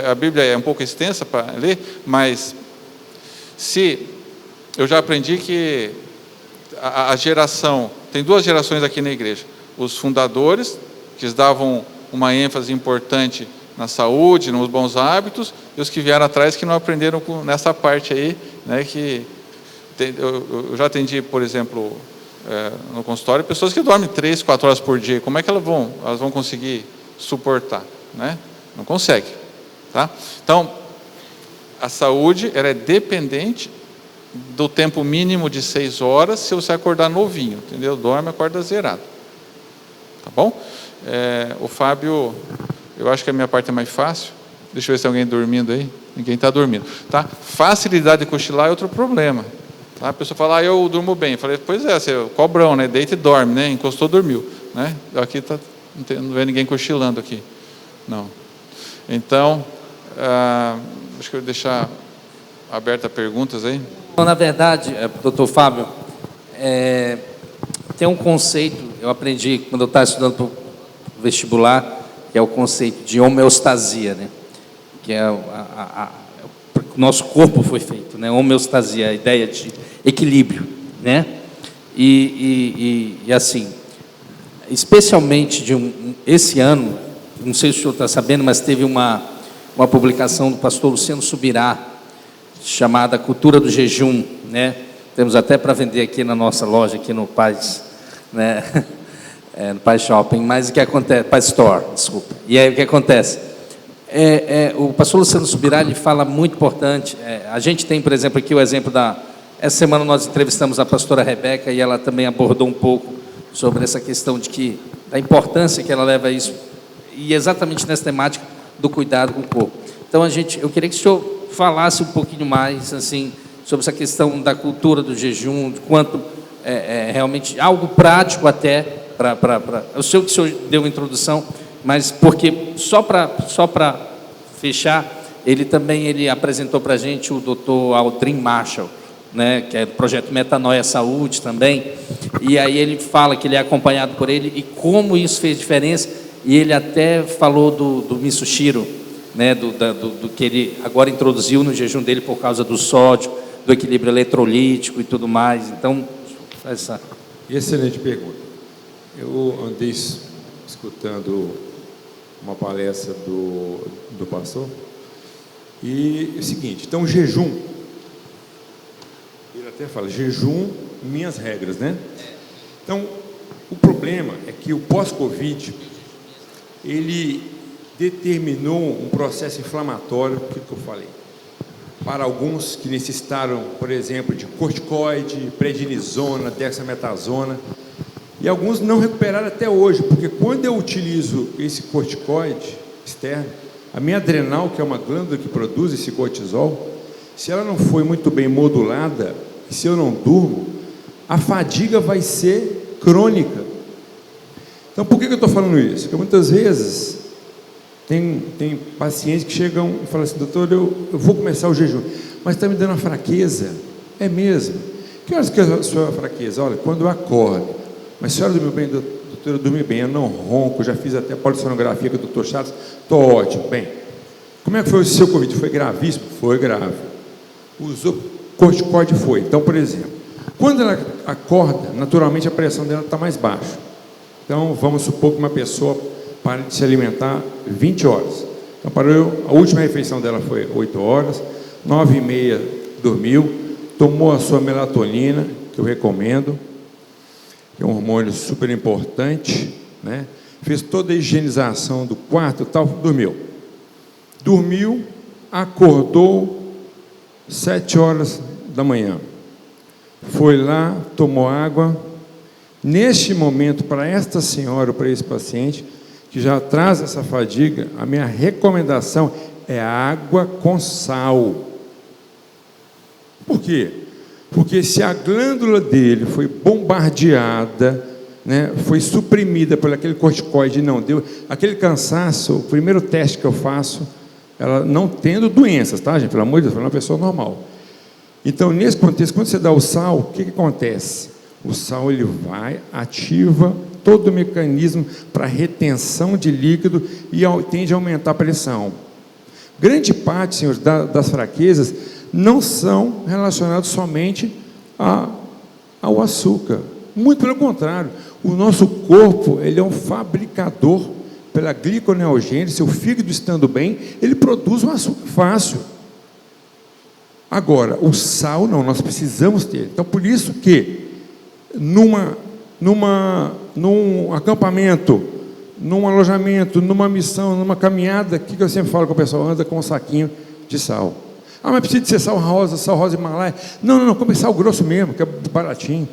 a Bíblia é um pouco extensa para ler, mas se eu já aprendi que a geração, tem 2 gerações aqui na igreja, os fundadores, que davam uma ênfase importante na saúde, nos bons hábitos, e os que vieram atrás que não aprenderam nessa parte aí, né, que eu já atendi, por exemplo, no consultório, pessoas que dormem 3, 4 horas por dia. Como é que elas vão conseguir suportar? Né? Não consegue. Tá? Então, a saúde ela é dependente do tempo mínimo de 6 horas se você acordar novinho, entendeu? Dorme, acorda zerado. Tá bom? O Fábio, eu acho que a minha parte é mais fácil. Deixa eu ver se tem alguém dormindo aí. Ninguém está dormindo. Tá? Facilidade de cochilar é outro problema. Tá? A pessoa fala, eu durmo bem. Eu falei, pois é, você é cobrão, né? Deita e dorme, né? Encostou, dormiu. Né? Aqui não vê ninguém cochilando aqui. Não. Então, acho que eu vou deixar aberta perguntas aí. Na verdade, doutor Fábio, tem um conceito, eu aprendi quando eu estava estudando para o vestibular, que é o conceito de homeostasia, né? Que é o nosso corpo foi feito, né? Homeostasia, a ideia de equilíbrio, né? E assim, especialmente esse ano, não sei se o senhor está sabendo, mas teve uma publicação do pastor Luciano Subirá, chamada Cultura do Jejum, né? Temos até para vender aqui na nossa loja, aqui no Paz, né? No Paz Shopping, mas o que acontece? Paz Store, desculpa. E aí o que acontece? O pastor Luciano Subirá, ele fala muito importante. A gente tem, por exemplo, aqui o exemplo essa semana nós entrevistamos a pastora Rebeca e ela também abordou um pouco sobre essa questão da importância que ela leva a isso, e exatamente nessa temática do cuidado com o corpo. Então, eu queria que o senhor falasse um pouquinho mais, assim, sobre essa questão da cultura do jejum, de quanto realmente algo prático até para. Eu sei que o senhor deu uma introdução, mas porque só para fechar, ele apresentou para a gente o Dr. Aldrin Marshall, né, que é do projeto Metanoia Saúde também, e aí ele fala que ele é acompanhado por ele e como isso fez diferença e ele até falou do Mitsushiro, né, do que ele agora introduziu no jejum dele por causa do sódio, do equilíbrio eletrolítico e tudo mais. Então, essa... Excelente pergunta. Eu andei escutando uma palestra do pastor, e é o seguinte, então jejum, ele até fala, jejum, minhas regras, né? Então, o problema é que o pós-Covid, ele determinou um processo inflamatório, aquilo que eu falei, para alguns que necessitaram, por exemplo, de corticoide, prednisona, dexametasona, e alguns não recuperaram até hoje, porque quando eu utilizo esse corticoide externo, a minha adrenal, que é uma glândula que produz esse cortisol, se ela não foi muito bem modulada, e se eu não durmo, a fadiga vai ser crônica. Então, por que eu estou falando isso? Porque muitas vezes tem pacientes que chegam e falam assim, doutor, eu vou começar o jejum, mas está me dando uma fraqueza. É mesmo? Que horas que é a sua fraqueza? Olha, quando eu acordo. Mas a senhora dormiu bem, doutor, eu dormi bem, eu não ronco, já fiz até polissonografia com o doutor Chaves, estou ótimo. Bem, como é que foi o seu Covid? Foi gravíssimo? Foi grave. Usou corticoide? Foi. Então, por exemplo, quando ela acorda, naturalmente a pressão dela está mais baixa. Então, vamos supor que uma pessoa pare de se alimentar 20 horas. Então, a última refeição dela foi 8 horas, 9h30 dormiu, tomou a sua melatonina, que eu recomendo, que é um hormônio super importante, né? Fez toda a higienização do quarto e tal, dormiu, acordou 7 horas da manhã, foi lá, tomou água. Neste momento, para esta senhora ou para esse paciente que já traz essa fadiga, a minha recomendação é água com sal. Por quê? Porque se a glândula dele foi bombardeada, né, foi suprimida por aquele corticoide e não deu, aquele cansaço, o primeiro teste que eu faço, ela não tendo doenças, tá, gente? Pelo amor de Deus, é uma pessoa normal. Então, nesse contexto, quando você dá o sal, o que acontece? O sal, ele vai, ativa todo o mecanismo para retenção de líquido e tende a aumentar a pressão. Grande parte, senhores, das fraquezas não são relacionados somente ao açúcar. Muito pelo contrário, o nosso corpo, ele é um fabricador pela gliconeogênese, o fígado estando bem, ele produz um açúcar fácil. Agora, o sal não, nós precisamos ter. Então, por isso que num acampamento, num alojamento, numa missão, numa caminhada, o que eu sempre falo com o pessoal? Anda com um saquinho de sal. Ah, mas precisa de ser sal rosa Himalaia. Não, come sal grosso mesmo, que é baratinho.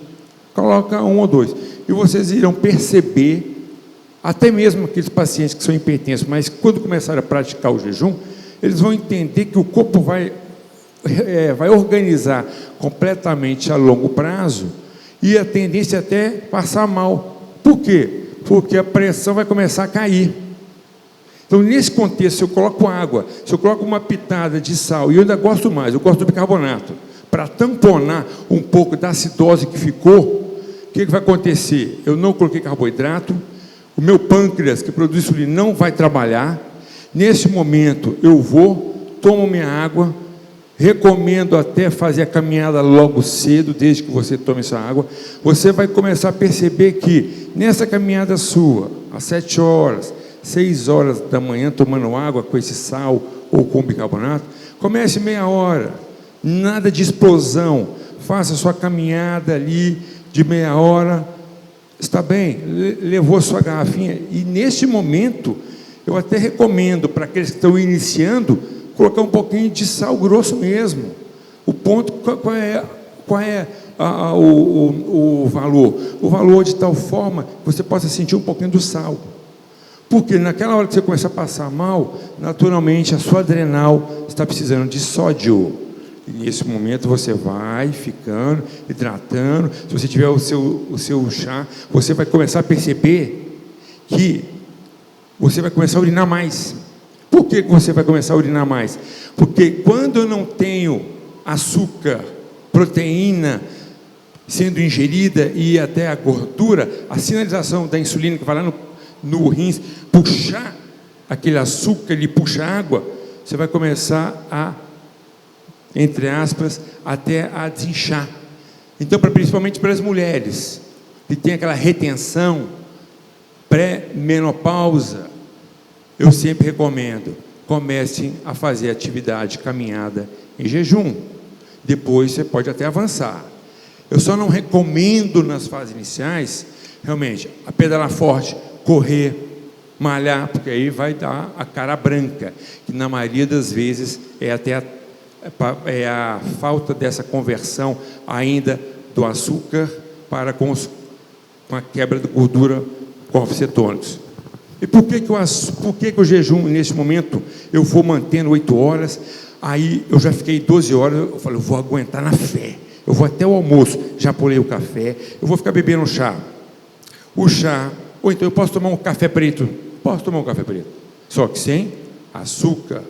Coloca 1 ou 2. E vocês irão perceber, até mesmo aqueles pacientes que são hipertensos, mas quando começarem a praticar o jejum, eles vão entender que o corpo vai organizar completamente a longo prazo e a tendência é até passar mal. Por quê? Porque a pressão vai começar a cair. Então, nesse contexto, se eu coloco água, se eu coloco uma pitada de sal, e eu ainda gosto mais, eu gosto do bicarbonato, para tamponar um pouco da acidose que ficou, o que vai acontecer? Eu não coloquei carboidrato, o meu pâncreas, que produz insulina, não vai trabalhar. Nesse momento, eu tomo minha água, recomendo até fazer a caminhada logo cedo, desde que você tome essa água. Você vai começar a perceber que, nessa caminhada sua, às 7 horas, 6 horas da manhã, tomando água com esse sal ou com bicarbonato, comece meia hora, nada de explosão, faça a sua caminhada ali de meia hora, está bem, levou a sua garrafinha, e neste momento, eu até recomendo para aqueles que estão iniciando, colocar um pouquinho de sal grosso mesmo. O ponto, qual é o valor? O valor de tal forma que você possa sentir um pouquinho do sal. Porque naquela hora que você começa a passar mal, naturalmente a sua adrenal está precisando de sódio. E nesse momento você vai ficando, hidratando. Se você tiver o seu chá, você vai começar a perceber que você vai começar a urinar mais. Por que você vai começar a urinar mais? Porque quando eu não tenho açúcar, proteína sendo ingerida e até a gordura, a sinalização da insulina que vai lá no rins, puxar aquele açúcar, ele puxa água, você vai começar a, entre aspas, até a desinchar. Então, principalmente para as mulheres, que tem aquela retenção, pré-menopausa, eu sempre recomendo, comecem a fazer atividade, caminhada em jejum. Depois você pode até avançar. Eu só não recomendo nas fases iniciais, realmente, a pedalar forte, correr, malhar, porque aí vai dar a cara branca, que na maioria das vezes é até a falta dessa conversão ainda do açúcar para com a quebra de gordura, corpos cetônicos. E por que o jejum, nesse momento, eu vou mantendo 8 horas, aí eu já fiquei 12 horas, eu falei, eu vou aguentar na fé, eu vou até o almoço, já pulei o café, eu vou ficar bebendo chá. O chá, ou então eu posso tomar um café preto, só que sem açúcar.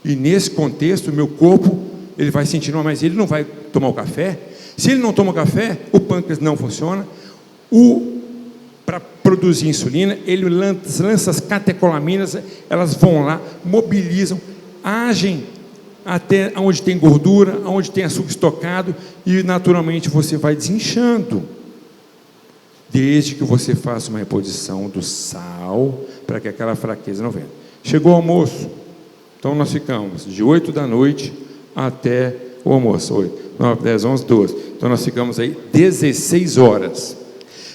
E nesse contexto, o meu corpo, ele vai sentir, não, mas ele não vai tomar o café. Se ele não toma o café, o pâncreas não funciona. Para produzir insulina, ele lança as catecolaminas, elas vão lá, mobilizam, agem até onde tem gordura, onde tem açúcar estocado, e naturalmente você vai desinchando. Desde que você faça uma reposição do sal, para que aquela fraqueza não venha. Chegou o almoço, então nós ficamos de 8 da noite até o almoço, 8, 9, 10, 11, 12. Então nós ficamos aí 16 horas.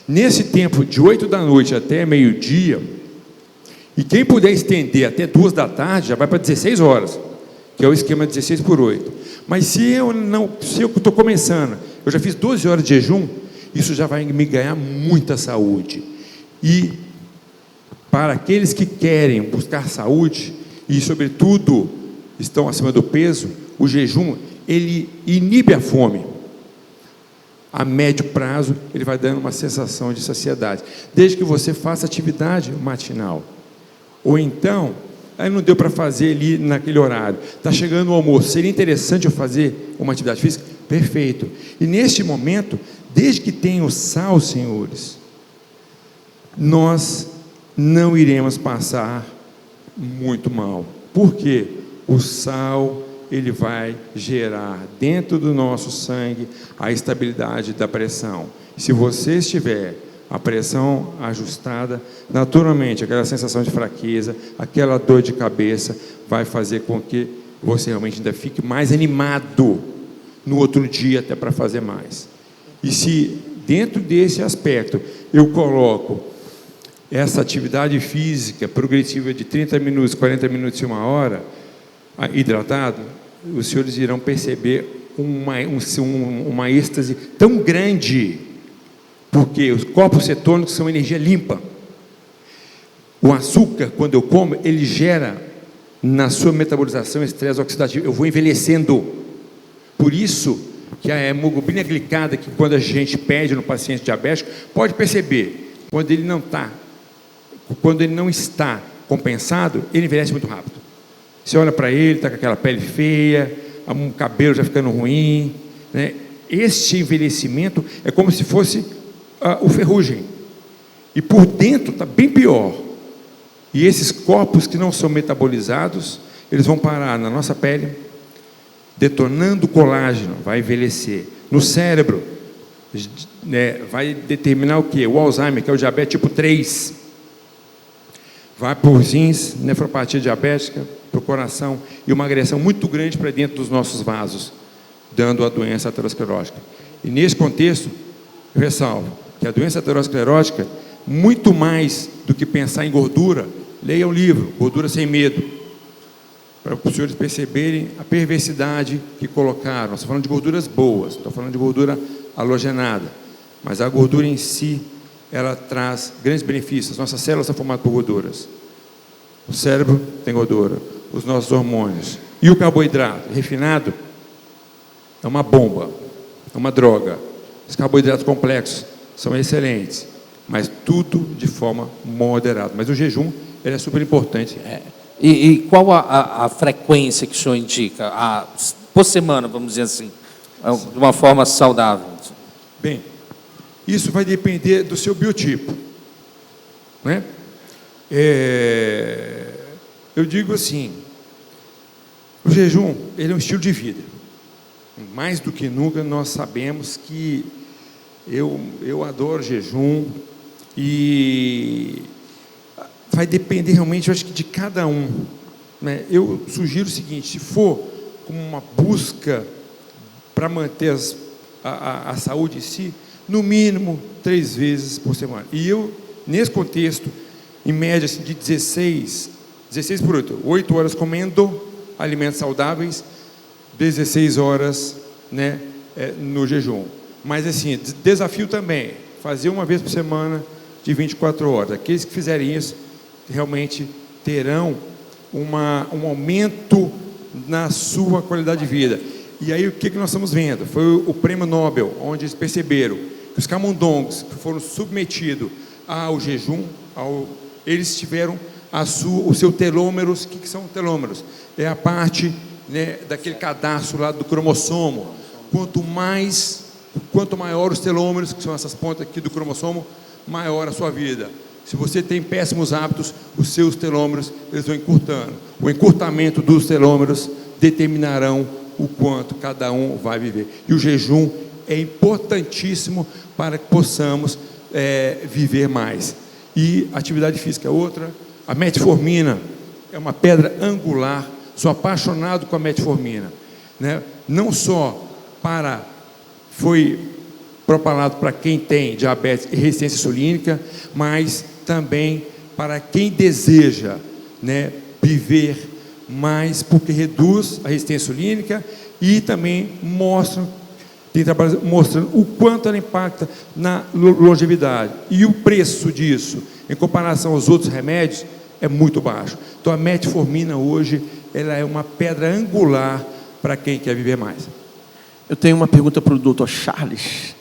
Nesse tempo, de 8 da noite até meio-dia, e quem puder estender até 2 da tarde, já vai para 16 horas, que é o esquema 16 por 8. Mas se eu estou começando, eu já fiz 12 horas de jejum, isso já vai me ganhar muita saúde. E para aqueles que querem buscar saúde, e sobretudo estão acima do peso, o jejum, ele inibe a fome. A médio prazo, ele vai dando uma sensação de saciedade, desde que você faça atividade matinal. Ou então, aí não deu para fazer ali naquele horário, está chegando o almoço, seria interessante eu fazer uma atividade física? Perfeito. E neste momento, desde que tenha o sal, senhores, nós não iremos passar muito mal. Por quê? O sal, ele vai gerar dentro do nosso sangue a estabilidade da pressão. Se você estiver a pressão ajustada, naturalmente aquela sensação de fraqueza, aquela dor de cabeça vai fazer com que você realmente ainda fique mais animado no outro dia até para fazer mais. E se dentro desse aspecto eu coloco essa atividade física progressiva de 30 minutos, 40 minutos e 1 hora, hidratado, os senhores irão perceber uma êxtase tão grande, porque os corpos cetônicos são energia limpa. O açúcar, quando eu como, ele gera na sua metabolização estresse oxidativo, eu vou envelhecendo. Por isso que a hemoglobina glicada, que quando a gente pede no paciente diabético, pode perceber, quando ele não está compensado, ele envelhece muito rápido. Você olha para ele, está com aquela pele feia, o cabelo já ficando ruim, né? Este envelhecimento é como se fosse o ferrugem, e por dentro está bem pior. E esses corpos que não são metabolizados, eles vão parar na nossa pele, detonando o colágeno, vai envelhecer. No cérebro, né, vai determinar o quê? O Alzheimer, que é o diabetes tipo 3. Vai para os rins, nefropatia diabética, para o coração, e uma agressão muito grande para dentro dos nossos vasos, dando a doença aterosclerótica. E nesse contexto, eu ressalvo que a doença aterosclerótica, muito mais do que pensar em gordura, leia o livro, Gordura Sem Medo, para os senhores perceberem a perversidade que colocaram. Nós estamos falando de gorduras boas, estou falando de gordura halogenada, mas a gordura em si, ela traz grandes benefícios. Nossas células são formadas por gorduras, o cérebro tem gordura, os nossos hormônios, e o carboidrato refinado é uma bomba, é uma droga. Os carboidratos complexos são excelentes, mas tudo de forma moderada. Mas o jejum, ele é super importante. E qual a frequência que o senhor indica? Por semana, vamos dizer assim, de uma forma saudável? Bem, isso vai depender do seu biotipo, né? Eu digo assim, o jejum, ele é um estilo de vida. Mais do que nunca nós sabemos que eu adoro jejum e vai depender realmente, eu acho que de cada um, né? Eu sugiro o seguinte, se for como uma busca para manter a saúde em si, no mínimo 3 vezes por semana. E eu, nesse contexto, em média assim, de 16 por 8 horas comendo alimentos saudáveis, 16 horas, né, no jejum. Mas assim, desafio também, fazer uma vez por semana de 24 horas. Aqueles que fizerem isso, realmente terão um aumento na sua qualidade de vida. E aí o que nós estamos vendo? Foi o prêmio Nobel, onde eles perceberam que os camundongos que foram submetidos ao jejum, eles tiveram os seus telômeros. O que são telômeros? É a parte, né, daquele cadastro lá do cromossomo. Quanto maior os telômeros, que são essas pontas aqui do cromossomo, maior a sua vida. Se você tem péssimos hábitos, os seus telômeros eles vão encurtando. O encurtamento dos telômeros determinarão o quanto cada um vai viver. E o jejum é importantíssimo para que possamos viver mais. E atividade física é outra. A metformina é uma pedra angular. Sou apaixonado com a metformina, né? Não só foi propalado para quem tem diabetes e resistência insulínica, mas também para quem deseja, né, viver mais, porque reduz a resistência insulínica e também tem trabalhos mostrando o quanto ela impacta na longevidade. E o preço disso, em comparação aos outros remédios, é muito baixo. Então a metformina hoje, ela é uma pedra angular para quem quer viver mais. Eu tenho uma pergunta para o Dr. Charles.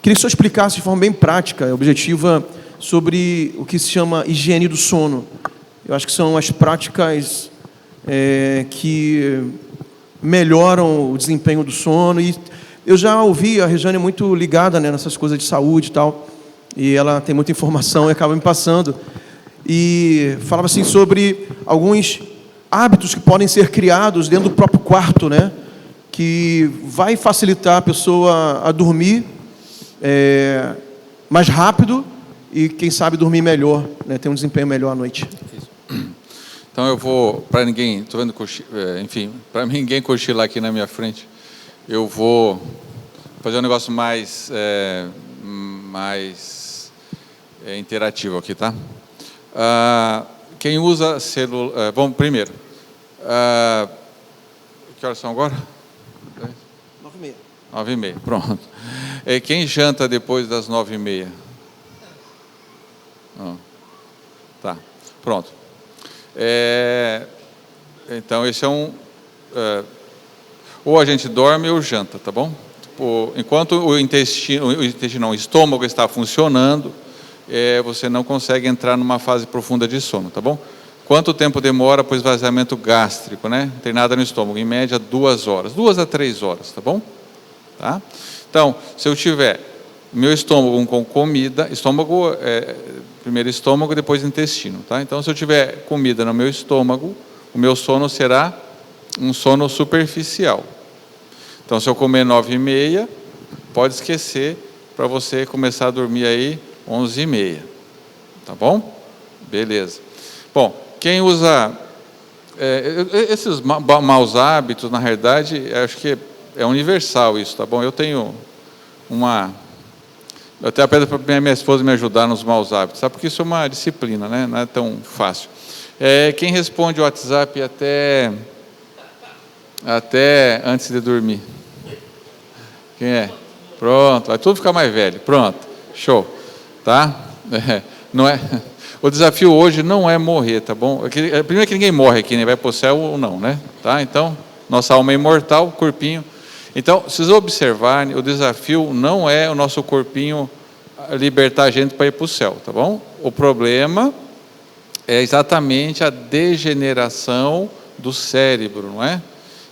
Queria que o senhor explicasse de forma bem prática, objetiva, sobre o que se chama higiene do sono. Eu acho que são as práticas que melhoram o desempenho do sono. E eu já ouvi, a Regiane é muito ligada, né, nessas coisas de saúde e tal, e ela tem muita informação e acaba me passando. E falava assim sobre alguns hábitos que podem ser criados dentro do próprio quarto, né, que vai facilitar a pessoa a dormir mais rápido e, quem sabe, dormir melhor, né, ter um desempenho melhor à noite. Então eu vou, para ninguém, estou vendo, enfim, para ninguém cochilar aqui na minha frente, eu vou fazer um negócio mais interativo aqui, tá? Quem usa celular... bom, primeiro, que horas são agora? 9h30. 9h30, pronto. Quem janta depois das 9h30? Não. Tá, pronto. Então, esse é ou a gente dorme ou janta, tá bom? Enquanto o estômago está funcionando, você não consegue entrar numa fase profunda de sono, tá bom? Quanto tempo demora para o esvaziamento gástrico, né? Não tem nada no estômago, em média 2 horas, 2 a 3 horas, tá bom? Tá? Então, se eu tiver meu estômago com comida, primeiro estômago, depois intestino, tá? Então, se eu tiver comida no meu estômago, o meu sono será um sono superficial. Então, se eu comer 9h30, pode esquecer para você começar a dormir aí 11h30, tá bom? Beleza. Bom, quem usa esses maus hábitos, na realidade, acho que é universal isso, tá bom? Eu tenho eu até peço para minha esposa me ajudar nos maus hábitos, sabe? Porque isso é uma disciplina, né? Não é tão fácil. Quem responde o WhatsApp até antes de dormir? Quem é? Pronto, vai tudo ficar mais velho. Pronto, show. Tá? Não é... O desafio hoje não é morrer, tá bom? Primeiro que ninguém morre aqui, né? Vai para o céu ou não, né? Tá? Então, nossa alma é imortal, corpinho. Então, vocês observarem, o desafio não é o nosso corpinho libertar a gente para ir para o céu, tá bom? O problema é exatamente a degeneração do cérebro, não é?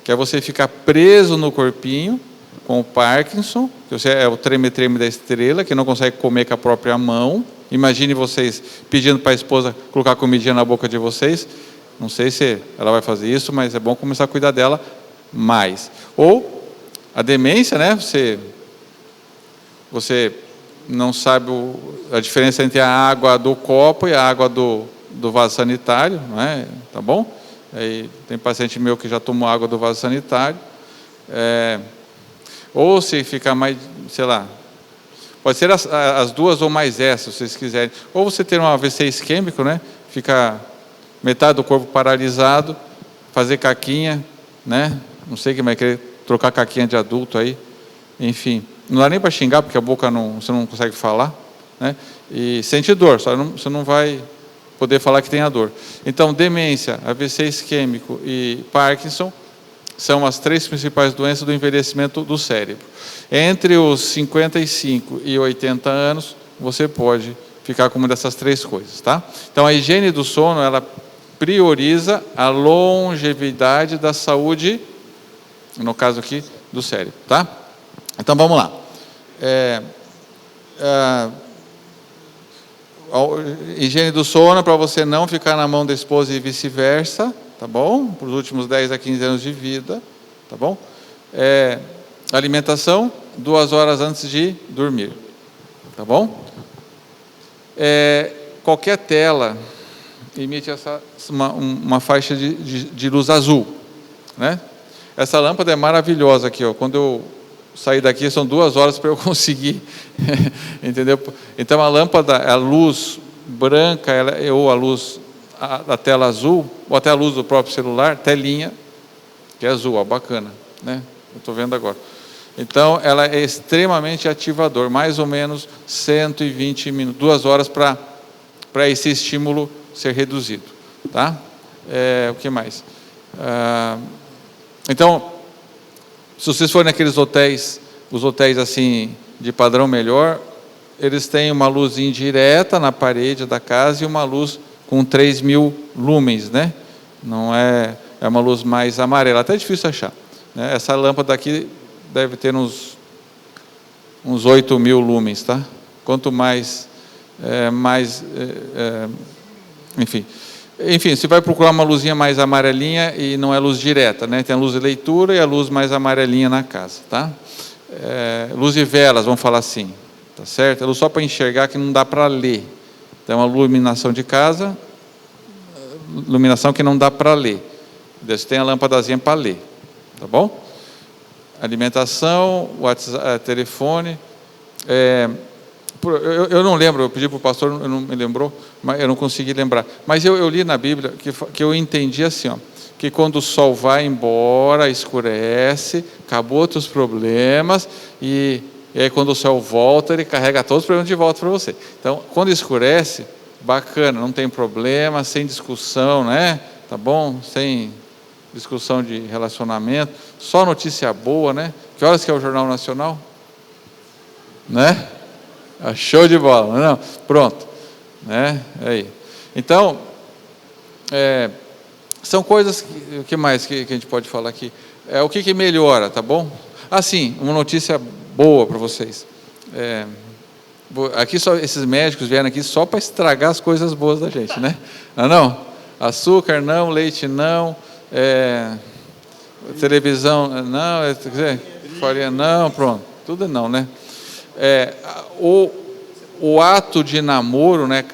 Que é você ficar preso no corpinho, com o Parkinson, que é o treme-treme da estrela, que não consegue comer com a própria mão, Imagine vocês pedindo para a esposa colocar comidinha na boca de vocês. Não sei se ela vai fazer isso, mas é bom começar a cuidar dela mais. Ou a demência, né? Você não sabe a diferença entre a água do copo e a água do vaso sanitário, não é? Tá bom? Aí, tem paciente meu que já tomou água do vaso sanitário. Ou se ficar mais, sei lá, pode ser as duas ou mais essas, se vocês quiserem. Ou você ter um AVC isquêmico, né? Ficar metade do corpo paralisado, fazer caquinha, né? Não sei quem vai querer trocar caquinha de adulto aí. Enfim, não dá nem para xingar, porque a boca você não consegue falar, né? E sente dor, só você não vai poder falar que tem a dor. Então, demência, AVC isquêmico e Parkinson são as 3 principais doenças do envelhecimento do cérebro. Entre os 55 e 80 anos, você pode ficar com uma dessas 3 coisas, tá? Então, a higiene do sono, ela prioriza a longevidade da saúde, no caso aqui, do cérebro, tá? Então, vamos lá. A higiene do sono, para você não ficar na mão da esposa e vice-versa, tá bom? Para os últimos 10 a 15 anos de vida, tá bom? Alimentação, 2 horas antes de dormir, tá bom? Qualquer tela emite uma faixa de luz azul, né? Essa lâmpada é maravilhosa aqui, ó. Quando eu sair daqui, são 2 horas para eu conseguir, entendeu? Então, a lâmpada, a luz branca, ou a luz da tela azul, ou até a luz do próprio celular, telinha, que é azul, ó, bacana, né? Eu estou vendo agora. Então, ela é extremamente ativador, mais ou menos 120 minutos, 2 horas para esse estímulo ser reduzido, tá? O que mais? Então, se vocês forem naqueles hotéis, os hotéis assim, de padrão melhor, eles têm uma luz indireta na parede da casa e uma luz com 3.000 lumens, né? Não é uma luz mais amarela, até é difícil achar, né? Essa lâmpada aqui deve ter uns 8.000 lumens, tá? Quanto mais, enfim, você vai procurar uma luzinha mais amarelinha e não é luz direta, né? Tem a luz de leitura e a luz mais amarelinha na casa, tá? Luz de velas, vamos falar assim, tá certo? É luz só para enxergar, que não dá para ler. Então, a iluminação de casa, iluminação que não dá para ler. Você tem a lâmpadazinha para ler, tá bom? Alimentação, WhatsApp, telefone. Eu não lembro, eu pedi para o pastor, eu não me lembrou, mas eu não consegui lembrar. Mas eu li na Bíblia que eu entendi assim, ó, que quando o sol vai embora, escurece, acabou outros problemas, e aí quando o sol volta, ele carrega todos os problemas de volta para você. Então, quando escurece, bacana, não tem problema, sem discussão, né? Tá bom? Sem discussão de relacionamento, só notícia boa, né? Que horas que é o Jornal Nacional? Né? Show de bola, não? Pronto, né? Aí. Então, são coisas o que mais que a gente pode falar aqui? O que melhora, tá bom? Sim, uma notícia boa para vocês. Aqui só esses médicos vieram aqui só para estragar as coisas boas da gente, né? Não? Açúcar não, leite não, televisão não, farinha não, pronto, tudo não, né? O ato de namoro, né,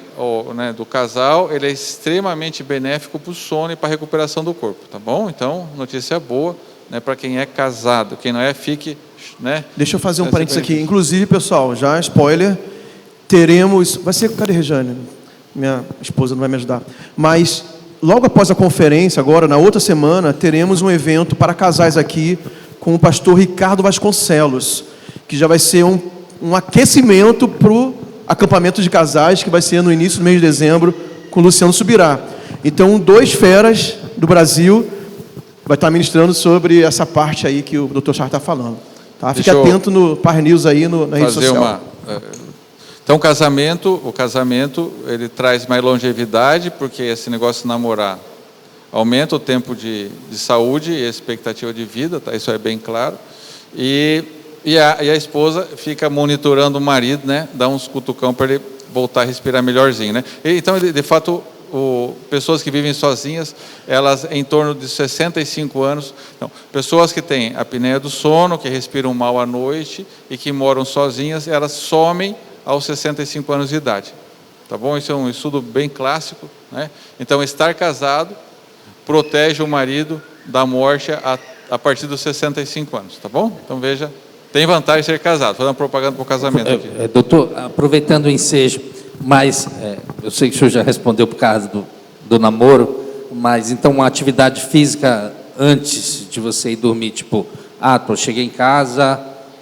do casal, ele é extremamente benéfico para o sono e para a recuperação do corpo, tá bom? Então, notícia boa, né, para quem é casado. Quem não é, fique, né? Deixa eu fazer um parênteses aqui. Inclusive, pessoal, já spoiler, teremos... Vai ser... Cadê a Rejane? Minha esposa não vai me ajudar. Mas, logo após a conferência, agora, na outra semana, teremos um evento para casais aqui com o pastor Ricardo Vasconcelos, que já vai ser um aquecimento para o acampamento de casais, que vai ser no início do mês de dezembro, com o Luciano Subirá. Então, 2 feras do Brasil vai estar ministrando sobre essa parte aí que o Dr. Charles está falando. Tá? Fique atento no Par News aí na rede social. Então, o casamento, ele traz mais longevidade, porque esse negócio de namorar aumenta o tempo de saúde e a expectativa de vida, tá? Isso é bem claro. E a esposa fica monitorando o marido, né? Dá uns cutucão para ele voltar a respirar melhorzinho, né? Então, de fato, pessoas que vivem sozinhas, elas em torno de 65 anos, não, pessoas que têm apneia do sono, que respiram mal à noite e que moram sozinhas, elas somem aos 65 anos de idade, tá bom? Isso é um estudo bem clássico, né? Então, estar casado protege o marido da morte a partir dos 65 anos, tá bom? Então, veja, tem vantagem ser casado, fazendo propaganda para o casamento aqui. Doutor, aproveitando o ensejo, mas eu sei que o senhor já respondeu por causa do namoro, mas então uma atividade física antes de você ir dormir, tipo, cheguei em casa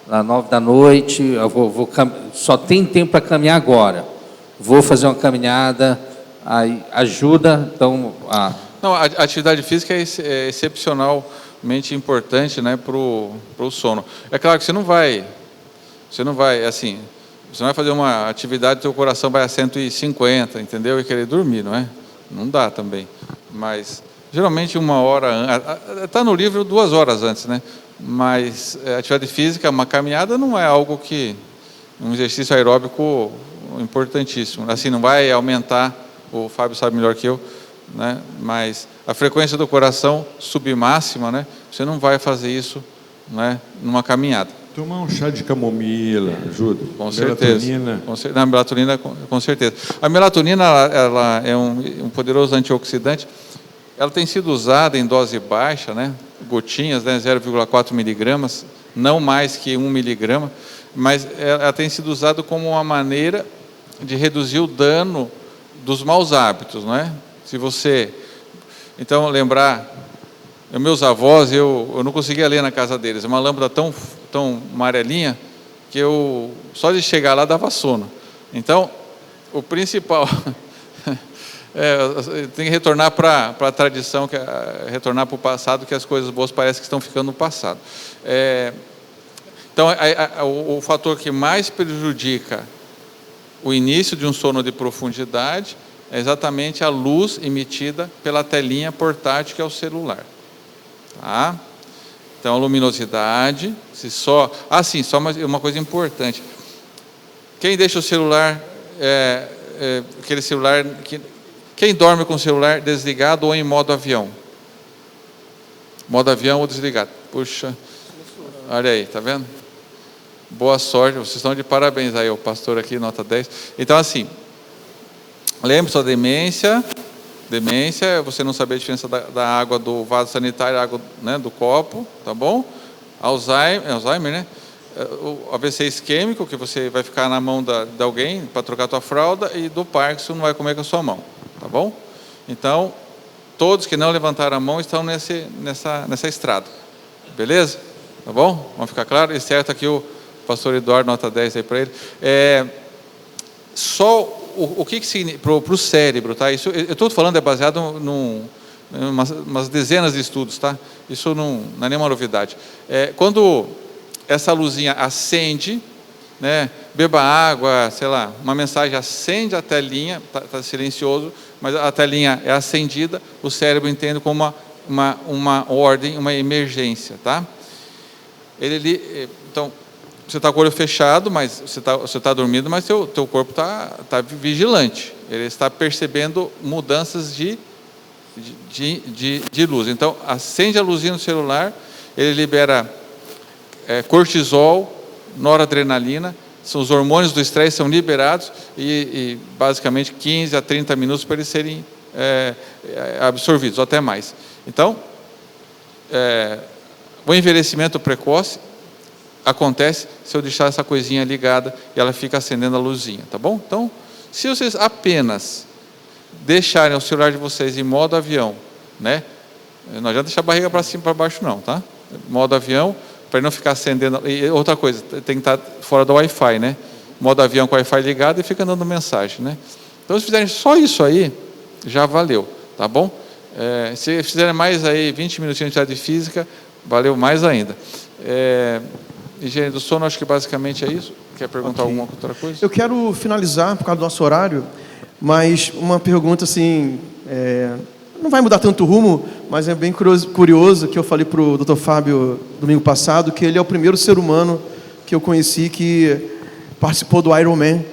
às 9 da noite, eu só tem tempo para caminhar agora, vou fazer uma caminhada, aí ajuda, então... Não, a atividade física é excepcionalmente importante, né, para o sono. É claro que você não vai assim... Você não vai fazer uma atividade, seu coração vai a 150, entendeu? E querer dormir, não é? Não dá também. Mas, geralmente, 1 hora antes. Está no livro 2 horas antes, né? Mas atividade física, uma caminhada, não é algo que... Um exercício aeróbico importantíssimo. Assim, não vai aumentar, o Fábio sabe melhor que eu, né? Mas a frequência do coração submáxima, né? Você não vai fazer isso, né, numa caminhada. Tomar um chá de camomila ajuda. Com certeza. A melatonina, com certeza. A melatonina, ela é um poderoso antioxidante. Ela tem sido usada em dose baixa, né? Gotinhas, né? 0,4 miligramas, não mais que 1 miligrama, mas ela tem sido usada como uma maneira de reduzir o dano dos maus hábitos, não é? Se você... Então, lembrar... Meus avós, eu não conseguia ler na casa deles. Uma lâmpada tão amarelinha que eu só de chegar lá dava sono. Então, o principal tem que retornar para a tradição, retornar para o passado, que as coisas boas parecem que estão ficando no passado. Então, o fator que mais prejudica o início de um sono de profundidade é exatamente a luz emitida pela telinha portátil, que é o celular. Tá? Então, a luminosidade, só uma coisa importante. Quem deixa o celular, aquele celular, quem dorme com o celular desligado ou em modo avião? Modo avião ou desligado? Puxa, olha aí, tá vendo? Boa sorte, vocês estão de parabéns aí, o pastor aqui, nota 10. Então, assim, lembre-se da demência é você não saber a diferença da água do vaso sanitário, a água, né, do copo, tá bom? Alzheimer, né? O AVC isquêmico, que você vai ficar na mão de alguém para trocar a tua fralda, e do Parkinson não vai comer com a sua mão, tá bom? Então, todos que não levantaram a mão estão nessa estrada, beleza? Tá bom? Vamos ficar claro? E certo aqui o pastor Eduardo, nota 10 aí para ele. Só o que significa para o cérebro, tá? Isso eu estou falando, é baseado umas dezenas de estudos, tá? Isso não é nenhuma novidade. Quando essa luzinha acende, né? Beba água, sei lá, uma mensagem acende a telinha, tá silencioso, mas a telinha é acendida, o cérebro entende como uma ordem, uma emergência, tá? Então, você está com o olho fechado, mas você tá dormindo, mas teu corpo tá vigilante. Ele está percebendo mudanças de luz. Então, acende a luzinha no celular, ele libera cortisol, noradrenalina, são os hormônios do estresse são liberados e basicamente 15 a 30 minutos para eles serem absorvidos, ou até mais. Então, o envelhecimento precoce acontece se eu deixar essa coisinha ligada e ela fica acendendo a luzinha, tá bom? Então, se vocês apenas deixarem o celular de vocês em modo avião, né? Não adianta deixar a barriga para cima e para baixo não, tá? Modo avião, para não ficar acendendo. E outra coisa, tem que estar fora do Wi-Fi, né? Modo avião com o Wi-Fi ligado e fica dando mensagem, né? Então, se fizerem só isso aí, já valeu, tá bom? Se fizerem mais aí 20 minutinhos de atividade física, valeu mais ainda. Higiene do sono, acho que basicamente é isso. Quer perguntar alguma outra coisa? Eu quero finalizar, por causa do nosso horário, mas uma pergunta assim, não vai mudar tanto o rumo, mas é bem curioso que eu falei para o Dr. Fábio domingo passado, que ele é o primeiro ser humano que eu conheci que participou do Ironman.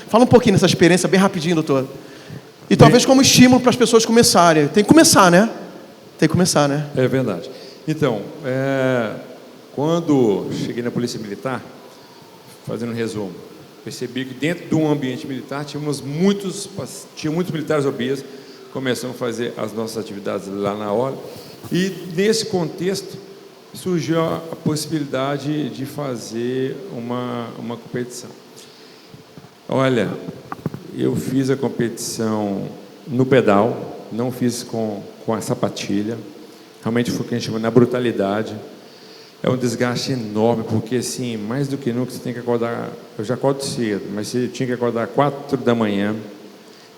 Fala um pouquinho dessa experiência, bem rapidinho, doutor. E talvez como estímulo para as pessoas começarem. Tem que começar, né? Tem que começar, né? É verdade. Então, quando cheguei na Polícia Militar, fazendo um resumo, percebi que dentro de um ambiente militar tinha muitos militares obesos. Começamos a fazer as nossas atividades lá na hora. E nesse contexto surgiu a possibilidade de fazer uma competição. Olha, eu fiz a competição no pedal, não fiz com a sapatilha. Realmente foi o que a gente chama na brutalidade. É um desgaste enorme, porque assim, mais do que nunca você tem que acordar. Eu já acordo cedo, mas você tinha que acordar 4 da manhã,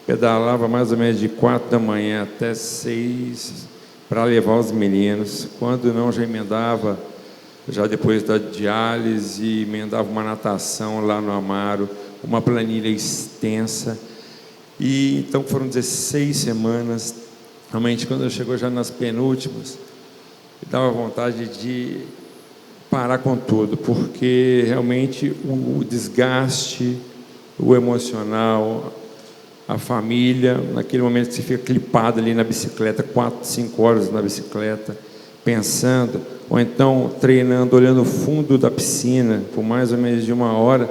pedalava mais ou menos de 4 da manhã até 6 para levar os meninos. Quando não, já emendava, já depois da diálise, emendava uma natação lá no Amaro, uma planilha extensa. E então foram 16 semanas. Realmente, quando eu chegou já nas penúltimas, dava vontade de parar com tudo, porque realmente o desgaste, o emocional, a família, naquele momento que você fica clipado ali na bicicleta, 4, 5 horas na bicicleta, pensando, ou então treinando, olhando o fundo da piscina por mais ou menos de 1 hora,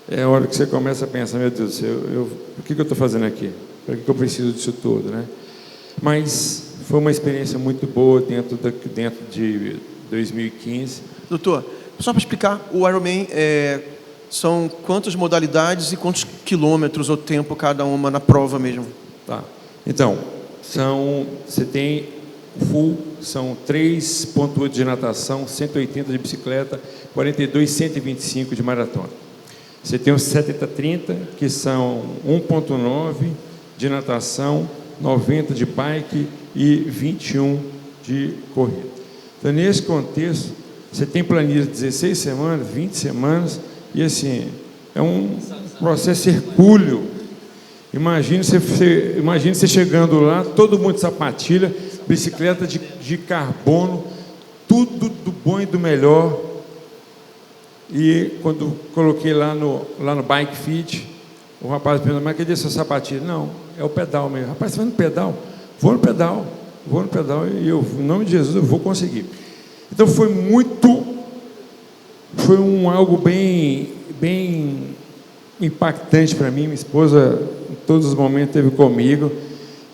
é a hora que você começa a pensar, meu Deus do céu, o que eu estou fazendo aqui? Para que eu preciso disso tudo, né? Mas foi uma experiência muito boa dentro de 2015. Doutor, só para explicar, o Ironman são quantas modalidades e quantos quilômetros ou tempo cada uma na prova mesmo? Tá. Então, você tem full, são 3,8 de natação, 180 de bicicleta, 42, 125 de maratona. Você tem os 70-30, que são 1,9 de natação, 90 de bike e 21 de corrida. Então, nesse contexto, você tem planilha de 16 semanas, 20 semanas, e assim, é um processo hercúleo. Imagine você chegando lá, todo mundo de sapatilha, bicicleta de carbono, tudo do bom e do melhor. E quando coloquei lá no Bike Fit, o rapaz perguntou, mas cadê sua sapatilha? Não, é o pedal mesmo. Rapaz, você vai no pedal? Vou no pedal, e eu, em nome de Jesus, eu vou conseguir. Então foi algo bem impactante para mim. Minha esposa, em todos os momentos, esteve comigo.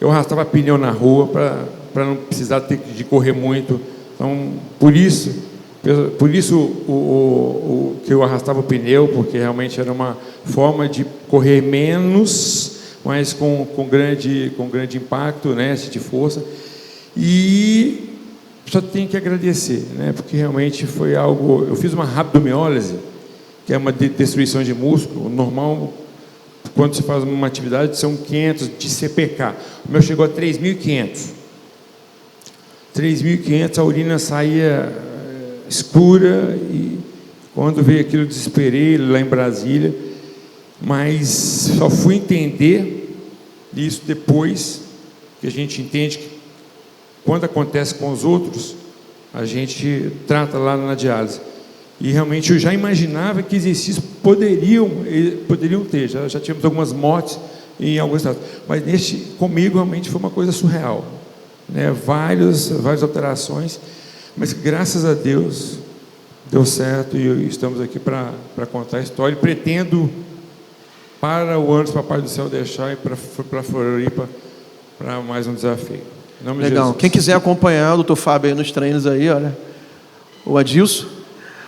Eu arrastava pneu na rua para não precisar de correr muito. Então, por isso que eu arrastava o pneu, porque realmente era uma forma de correr menos, mas com grande impacto, né, de força. E só tenho que agradecer, né, porque realmente foi algo. Eu fiz uma rabdomiólise, que é uma destruição de músculo. O normal, quando se faz uma atividade, são 500 de CPK. O meu chegou a 3.500. 3.500, a urina saía escura, e quando veio aquilo, eu desesperei lá em Brasília, mas só fui entender isso depois que a gente entende que quando acontece com os outros, a gente trata lá na diálise. E realmente eu já imaginava que exercícios poderiam ter, já tínhamos algumas mortes em alguns estados, mas comigo realmente foi uma coisa surreal, né? Várias alterações, mas graças a Deus deu certo, e estamos aqui para contar a história. E pretendo, para o ano, se Papai do Céu deixar, ir para Floripa para mais um desafio. Em nome de Legal. Jesus. Quem quiser acompanhar o doutor Fábio aí nos treinos aí, olha, o Adilson.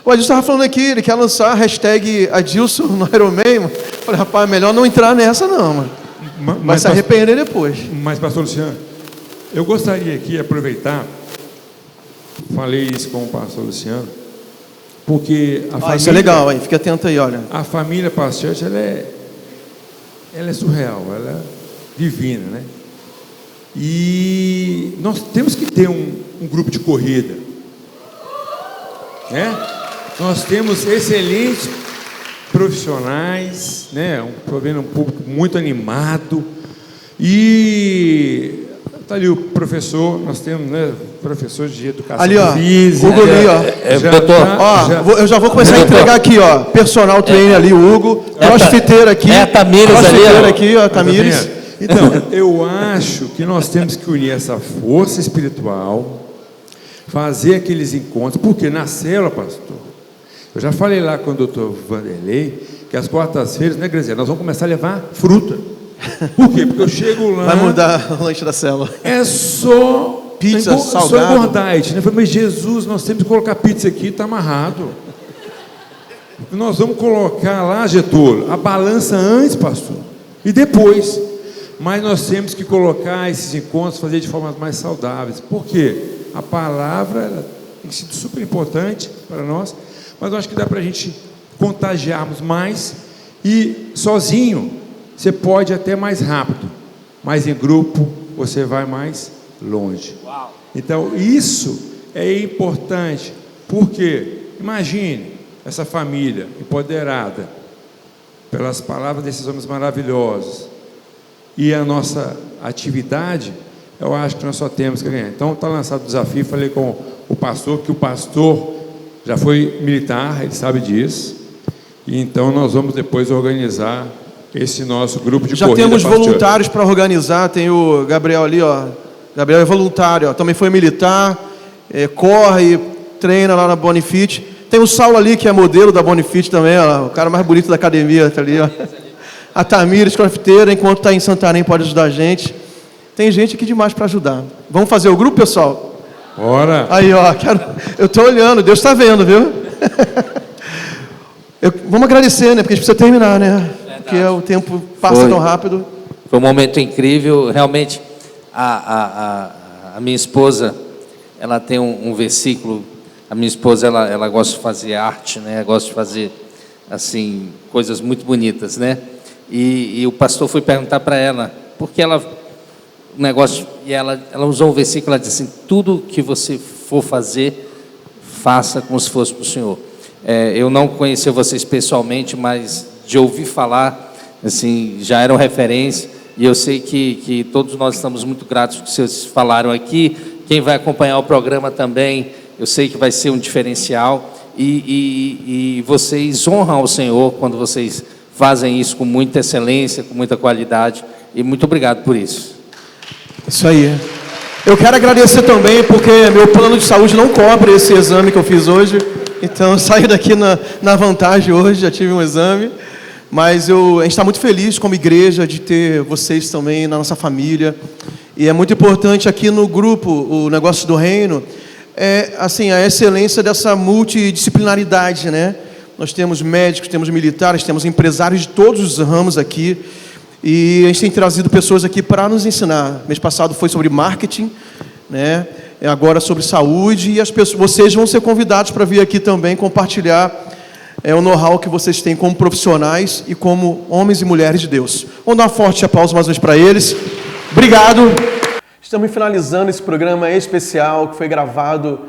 O Adilson estava falando aqui, ele quer lançar a hashtag Adilson no Ironman. Eu falei, rapaz, melhor não entrar nessa não, mano. Vai se arrepender depois. Mas, pastor Luciano, eu gostaria aqui de aproveitar, falei isso com o pastor Luciano, porque a família... Isso é legal, aí, fica atento aí, olha. A família Pastete, ela é surreal, ela é divina, né? E nós temos que ter um grupo de corrida, né? Nós temos excelentes profissionais, né? Um público muito animado, e Está ali o professor, nós temos, né, professor de educação Ali, ó, física. Hugo ali, ó. doutor, Eu já vou começar a entregar aqui, ó. Personal trainer ali, o Hugo. Crossfiteiro aqui. É a Tamires ali, ó. Aqui, ó, Tamires. Então, eu acho que nós temos que unir essa força espiritual, fazer aqueles encontros, porque na célula, pastor, eu já falei lá com o doutor Vanderlei, que às quartas-feiras, né, Graziela, nós vamos começar a levar fruta. Por quê? Porque eu chego lá... Vai mudar o lanche da célula. É só... Pizza, salgado. Só engordar, né? Eu falei, mas Jesus, nós temos que colocar pizza aqui, está amarrado. Nós vamos colocar lá, Getúlio, a balança antes, pastor, e depois. Mas nós temos que colocar esses encontros, fazer de formas mais saudáveis. Por quê? A palavra tem sido super importante para nós, mas eu acho que dá para a gente contagiarmos mais, e sozinho você pode até mais rápido, mas em grupo você vai mais longe. Então isso é importante, porque imagine essa família empoderada pelas palavras desses homens maravilhosos, e a nossa atividade, eu acho que nós só temos que ganhar. Então está lançado o desafio. Falei com o pastor, que o pastor já foi militar, ele sabe disso, e então nós vamos depois organizar esse nosso grupo de corrida. Já temos voluntários para organizar. Tem o Gabriel ali, ó. Gabriel é voluntário, ó. Também foi militar, corre, treina lá na Bonifit. Tem o Saulo ali, que é modelo da Bonifit também, ó, o cara mais bonito da academia, tá ali, ó. A Tamires, crossfiteira, enquanto está em Santarém, pode ajudar a gente. Tem gente aqui demais para ajudar. Vamos fazer o grupo, pessoal? Bora! Aí, ó, eu estou olhando, Deus está vendo, viu? Vamos agradecer, né? Porque a gente precisa terminar, né? Porque o tempo passa tão rápido. Foi um momento incrível. Realmente, a minha esposa, ela tem um versículo. A minha esposa, ela gosta de fazer arte, né? Gosta de fazer, assim, coisas muito bonitas, né? E o pastor foi perguntar para ela, porque ela, o negócio, e ela usou um versículo, ela disse assim: tudo que você for fazer, faça como se fosse para o Senhor. Eu não conheci vocês pessoalmente, mas de ouvir falar, assim, já eram referência, e eu sei que todos nós estamos muito gratos por que vocês falaram aqui. Quem vai acompanhar o programa também, eu sei que vai ser um diferencial, e vocês honram ao Senhor quando vocês fazem isso com muita excelência, com muita qualidade, e muito obrigado por isso. Isso aí. Eu quero agradecer também, porque meu plano de saúde não cobre esse exame que eu fiz hoje, então eu saí daqui na vantagem hoje, já tive um exame, mas a gente está muito feliz como igreja de ter vocês também na nossa família, e é muito importante aqui no grupo, o Negócio do Reino, assim, a excelência dessa multidisciplinaridade, né? Nós temos médicos, temos militares, temos empresários de todos os ramos aqui, e a gente tem trazido pessoas aqui para nos ensinar. Mês passado foi sobre marketing, né? Agora sobre saúde, e vocês vão ser convidados para vir aqui também compartilhar o know-how que vocês têm como profissionais e como homens e mulheres de Deus. Vamos dar um forte aplauso mais uma vez para eles. Obrigado. Estamos finalizando esse programa especial que foi gravado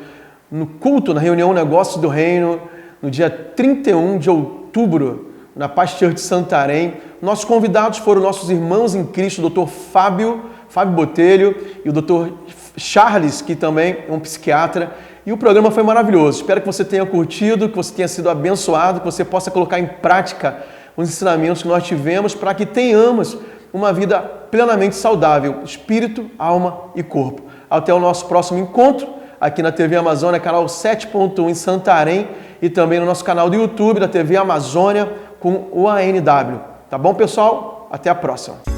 no culto, na reunião Negócio do Reino, no dia 31 de outubro, na Paz Church de Santarém. Nossos convidados foram nossos irmãos em Cristo, o Dr. Fábio Botelho e o Dr. Charles, que também é um psiquiatra. E o programa foi maravilhoso. Espero que você tenha curtido, que você tenha sido abençoado, que você possa colocar em prática os ensinamentos que nós tivemos para que tenhamos uma vida plenamente saudável, espírito, alma e corpo. Até o nosso próximo encontro, aqui na TV Amazônia, canal 7.1 em Santarém, e também no nosso canal do YouTube da TV Amazônia com o ANW. Tá bom, pessoal? Até a próxima.